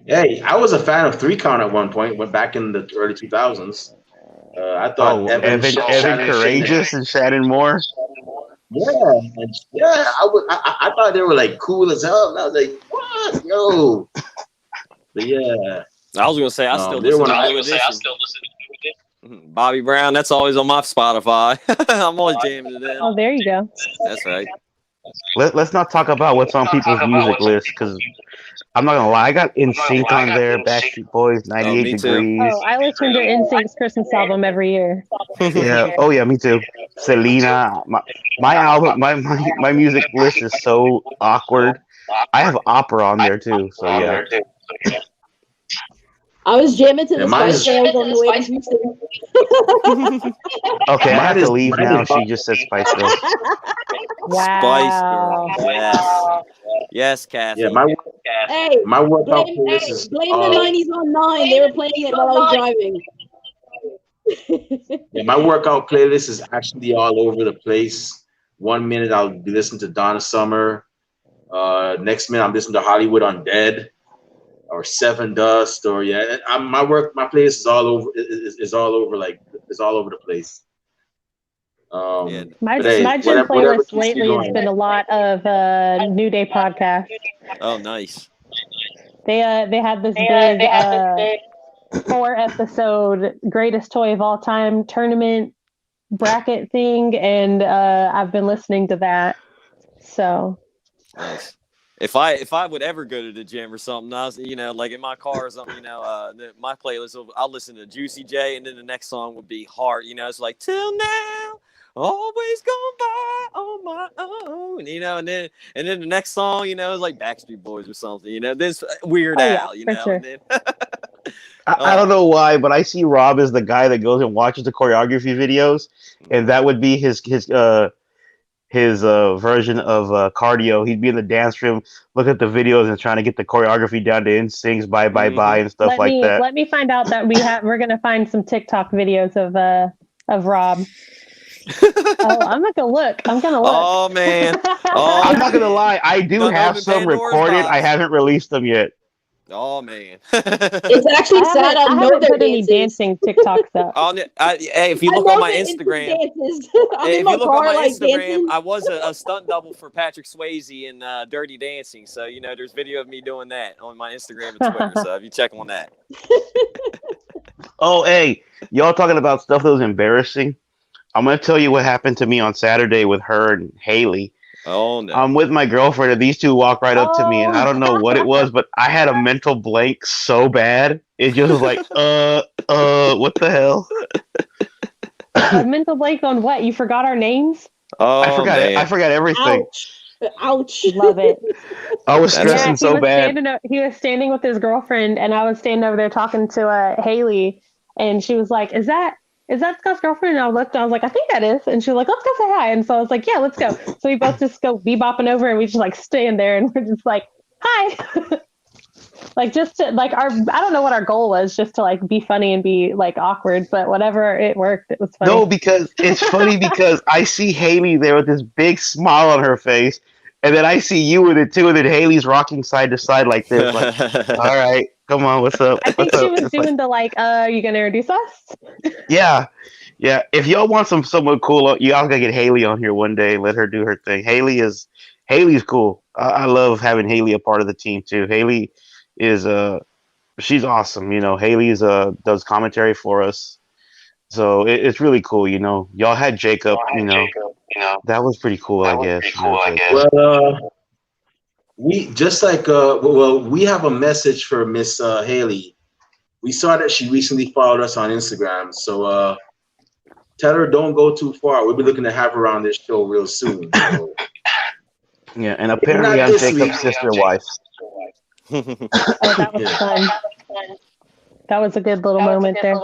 Hey, I was a fan of 3 Count at one point. Went back in the early 2000s. I thought Evan Courageous and Shannon Moore. Yeah, I thought they were like cool as hell. And I was like, what, yo? But yeah, I was gonna say I still listen to New Edition. Bobby Brown, that's always on my Spotify. I'm always jamming it in. Oh, there you go. That's right. Let's not talk about what's on people's music list, because I'm not gonna lie, I got NSYNC on there, Backstreet Boys, 98 Degrees. Oh, I listen to NSYNC's Christmas album every year. Yeah. Oh yeah, me too. Selena. My album, my music list is so awkward. I have opera on there too. So yeah. I was jamming to the Spice Girls on the way to Houston. Okay, I have to leave now. She just said Spice Girls. Wow. Spice Girls. Yes. Yes, Kathy. Yeah, my workout playlist is blame the 90s on 9. They were playing it while I was driving. Yeah, my workout playlist is actually all over the place. 1 minute I'll be listening to Donna Summer. Next minute I'm listening to Hollywood Undead or Seven Dust, or my playlist is all over. Is all over the place. My gym playlist lately has been a lot of New Day podcast. Oh, nice. They had this big 4-episode greatest toy of all time tournament bracket thing, and I've been listening to that. So nice. If I would ever go to the gym or something, I was, like in my car or something, my playlist, I'll listen to Juicy J, and then the next song would be Heart. It's like Till Now, Always Gone By on My Own. And then the next song, is like Backstreet Boys or something. This Weird Al. Sure. And then, I don't know why, but I see Rob as the guy that goes and watches the choreography videos, and that would be his version of cardio. He'd be in the dance room, look at the videos, and trying to get the choreography down to NSYNC's Bye Bye Bye and stuff like that. Let me find out that we're gonna find some TikTok videos of Rob. I'm not gonna look. I'm gonna look. Oh man. I'm not gonna lie. I do have some recorded. I haven't released them yet. Oh man. It's actually sad. I haven't put any dancing TikToks up. Hey, if you look on my Instagram, if you look on my Instagram, dancing. I was a stunt double for Patrick Swayze in Dirty Dancing. So there's video of me doing that on my Instagram and Twitter. So if you check on that. Oh, hey, y'all talking about stuff that was embarrassing? I'm gonna tell you what happened to me on Saturday with her and Haley. Oh no! I'm with my girlfriend, and these two walk right up to me, and I don't know what it was, but I had a mental blank so bad. It just was like, what the hell? A mental blank on what? You forgot our names? Oh, I forgot it. I man. forgot everything. Ouch. Love it. I was That's stressing so bad. He was standing with his girlfriend, and I was standing over there talking to Haley, and she was like, "Is that Scott's girlfriend?" And I looked, and I was like, "I think that is." And she was like, "Let's go say hi." And so I was like, "Yeah, let's go." So we both just go bebopping over, and we just like stand there, and we're just like, "Hi." Like just to like I don't know what our goal was, just to like be funny and be like awkward, but whatever, it worked. It was funny. No, because it's funny because I see Haley there with this big smile on her face, and then I see you with it too, and then Haley's rocking side to side like this, like, all right, come on, what's up? I think What's she up? was It's doing like, you gonna introduce us? yeah, yeah. If y'all want someone cool, y'all gotta get Haley on here one day. Let her do her thing. Haley's cool. I love having Haley a part of the team too. Haley is she's awesome. You know, Haley's does commentary for us. So it's really cool, you know. Y'all had Jacob, you know. That was pretty cool, I guess. Well, we just like we have a message for Miss Haley. We saw that she recently followed us on Instagram, so tell her don't go too far. We'll be looking to have her on this show real soon. So. Yeah, and apparently I'm Jacob's sister wife. Oh, that was fun. That was a good little moment there.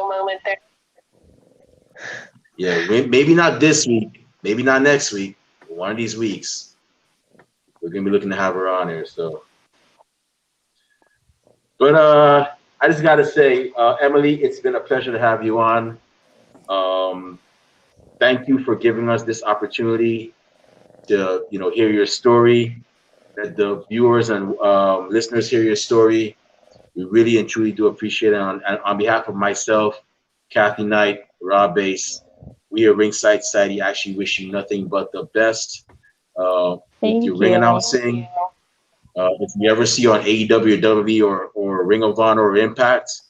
Yeah, maybe not this week, maybe not next week, but one of these weeks, we're gonna be looking to have her on here. So, but I just gotta say, Emily, it's been a pleasure to have you on. Thank you for giving us this opportunity to, hear your story. That the viewers and listeners hear your story. We really and truly do appreciate it. On behalf of myself, Kathy Knight, Rob Bass, we at Ringside Society actually wish you nothing but the best with your ring announcing. If you ever see you on AEW, WWE, or Ring of Honor or Impact,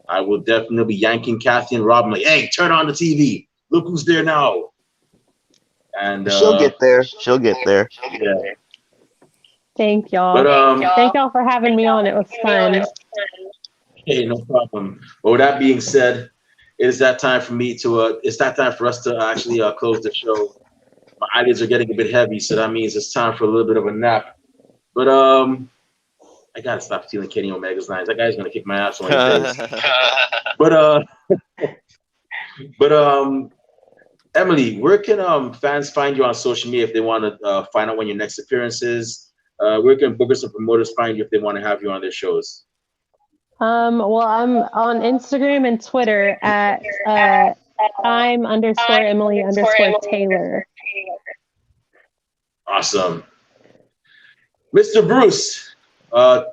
I will definitely be yanking Kathy and Rob. I'm like, hey, turn on the TV. Look who's there now. And she'll get there. She'll get there. Yeah. Thank y'all. But thank y'all for having me on. It was fun. Hey, no problem. But with that being said, it's that time for me to. It's that time for us to actually close the show. My eyelids are getting a bit heavy, so that means it's time for a little bit of a nap. But I gotta stop stealing Kenny Omega's lines. That guy's gonna kick my ass one of these days. But Emily, where can fans find you on social media if they want to find out when your next appearance is? Where can bookers and promoters find you if they want to have you on their shows? Well, I'm on Instagram and Twitter at I'm_Emily_Taylor. Awesome. Mr. Bruce,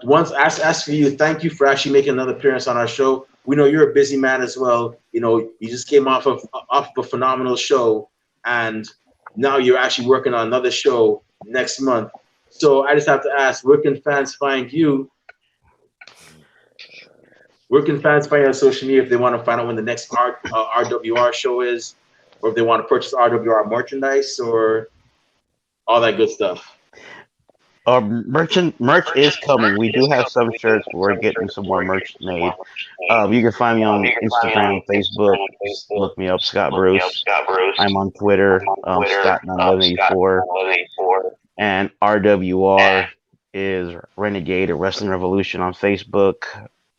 once ask for you, thank you for actually making another appearance on our show. We know you're a busy man as well. You just came off of a phenomenal show, and now you're actually working on another show next month. So I just have to ask, where can fans find you? Where can fans find you on social media if they want to find out when the next RWR show is, or if they want to purchase RWR merchandise or all that good stuff? Merch is coming. We do have some shirts. We're getting some more merch made. You can find me on Instagram, Facebook. Look me up, Scott Bruce. I'm on Twitter, Scott91184. And RWR is Renegade Wrestling Revolution on Facebook,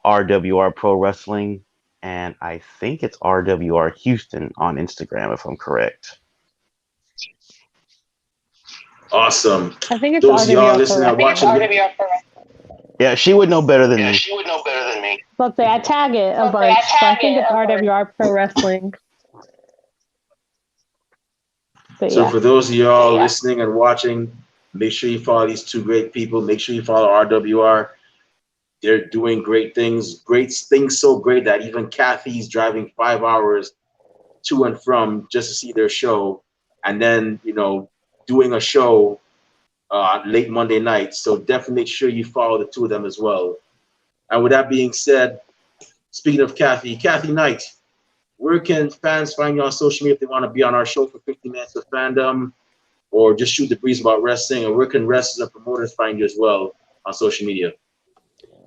RWR Pro Wrestling, and I think it's RWR Houston on Instagram, if I'm correct. Awesome. I think it's those of y'all RWR listening and watching. Yeah, she would know better than me. Let's say I tag it a bunch, so I think it's RWR Pro Wrestling. But So for those of y'all listening and watching, make sure you follow these two great people. Make sure you follow RWR. They're doing great things so great that even Kathy's driving 5 hours to and from just to see their show, and then doing a show late Monday night. So definitely make sure you follow the two of them as well. And with that being said, speaking of Kathy Knight, where can fans find you on social media if they want to be on our show for 50 minutes of fandom, or just shoot the breeze about wrestling? And where can wrestlers and promoters find you as well on social media?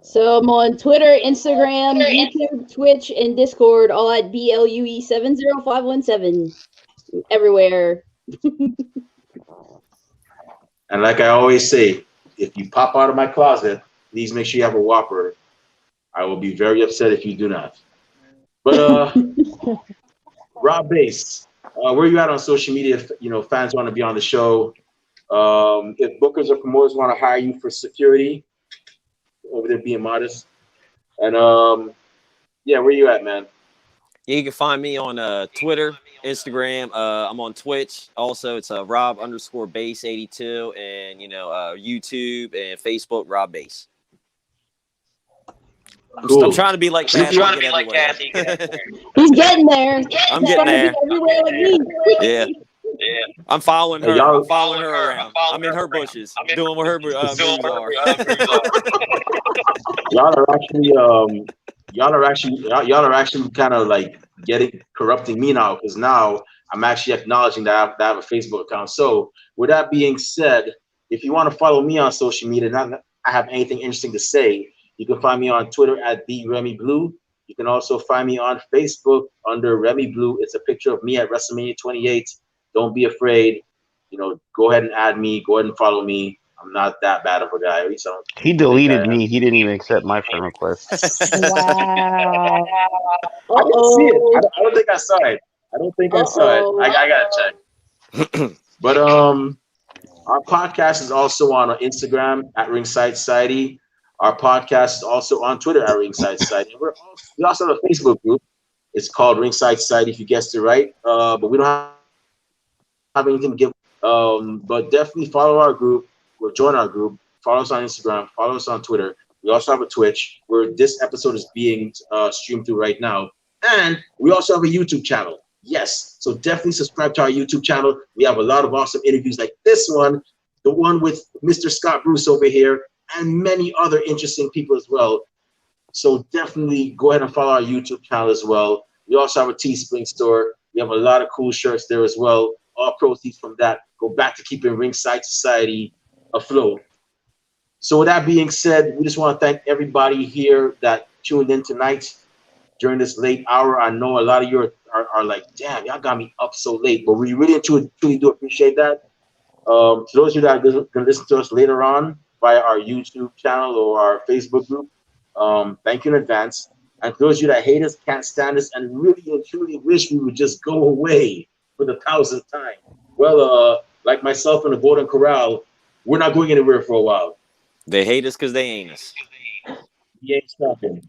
So I'm on Twitter, Instagram, YouTube, Twitch, and Discord, all at BLUE70517. Everywhere. And like I always say, if you pop out of my closet, please make sure you have a Whopper. I will be very upset if you do not. But Rob Bass, where are you at on social media? If, fans want to be on the show. If bookers or promoters want to hire you for security, over there being modest. And where are you at, man? Yeah, you can find me on Twitter, Instagram. I'm on Twitch. Also, it's Rob_Bass82, and YouTube and Facebook, Rob Bass. Cool. I'm trying to be like Kathy. He's getting there. I'm getting there. Everywhere like me. Yeah. I'm following her. I'm following her around. I'm in her bushes, doing what her moves are. Y'all are actually kind of like corrupting me now, because now I'm actually acknowledging that I have a Facebook account. So with that being said, if you want to follow me on social media, not that I have anything interesting to say, you can find me on Twitter at @TheRemyBlue. You can also find me on Facebook under Remy Blue. It's a picture of me at WrestleMania 28. Don't be afraid. Go ahead and add me. Go ahead and follow me. I'm not that bad of a guy. So he deleted me. He didn't even accept my friend request. Wow. I didn't see it. I don't think I saw it. I gotta check. But our podcast is also on Instagram at Ringside Society. Our podcast is also on Twitter at Ringside Society. We also have a Facebook group. It's called Ringside Society, if you guessed it right. But we don't have anything to give. But definitely follow our group. Or join our group. Follow us on Instagram. Follow us on Twitter. We also have a Twitch where this episode is being streamed through right now. And we also have a YouTube channel. Yes. So definitely subscribe to our YouTube channel. We have a lot of awesome interviews like this one, the one with Mr. Scott Bruce over here, and many other interesting people as well. So definitely go ahead and follow our YouTube channel as well. We also have a Teespring store. We have a lot of cool shirts there as well. All proceeds from that go back to keeping Ringside Society afloat. So with that being said, we just want to thank everybody here that tuned in tonight during this late hour. I know a lot of you are like, damn, y'all got me up so late, but we really truly do appreciate that. To those of you that are going to listen to us later on via our YouTube channel or our Facebook group, thank you in advance. And for those of you that hate us, can't stand us, and really and truly wish we would just go away for the 1,000th time, well, like myself in the Golden Corral, we're not going anywhere for a while. They hate us because they ain't us. We ain't stopping.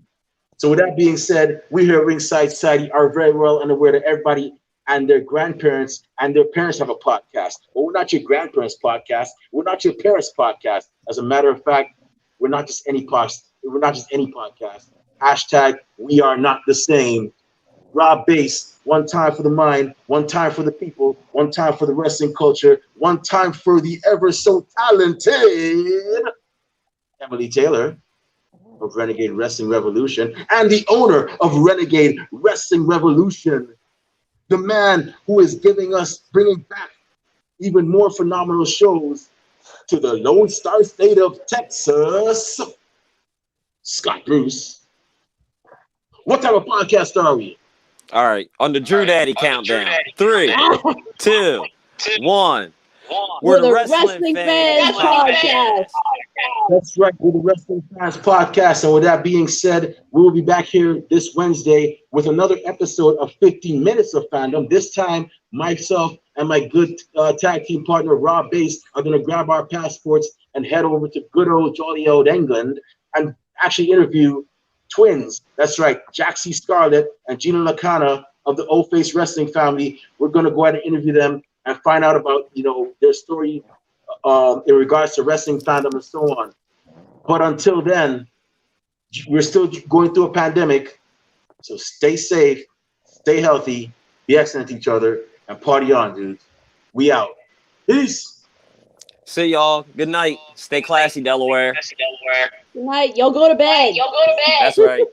So with that being said, we here at Ringside Society are very well unaware that everybody and their grandparents and their parents have a podcast. But we're not your grandparents' podcast. We're not your parents' podcast. As a matter of fact, we're not just any podcast. We're not just any podcast. Hashtag we are not the same. Rob Bass, one time for the mind, one time for the people, one time for the wrestling culture, one time for the ever so talented Emily Taylor of Renegade Wrestling Revolution, and the owner of Renegade Wrestling Revolution, the man who is bringing back even more phenomenal shows to the Lone Star State of Texas, Scott Bruce. What type of podcast are we? All right, on the Drew Daddy countdown. 3, 2, 1. We're the Wrestling Fans Podcast. That's right, we're the Wrestling Fans Podcast. And with that being said, we will be back here this Wednesday with another episode of 15 Minutes of Fandom. This time, myself and my good tag team partner, Rob Bass, are going to grab our passports and head over to good old jolly old England and actually interview twins. That's right, Jaxie Scarlett and Gina Lacana of the Old Face Wrestling family. We're going to go ahead and interview them and find out about, their story in regards to wrestling fandom and so on. But until then, we're still going through a pandemic. So stay safe, stay healthy, be excellent to each other, and party on, dudes. We out. Peace. See y'all. Good night. Stay classy, Delaware. Good night. Y'all go to bed. That's right.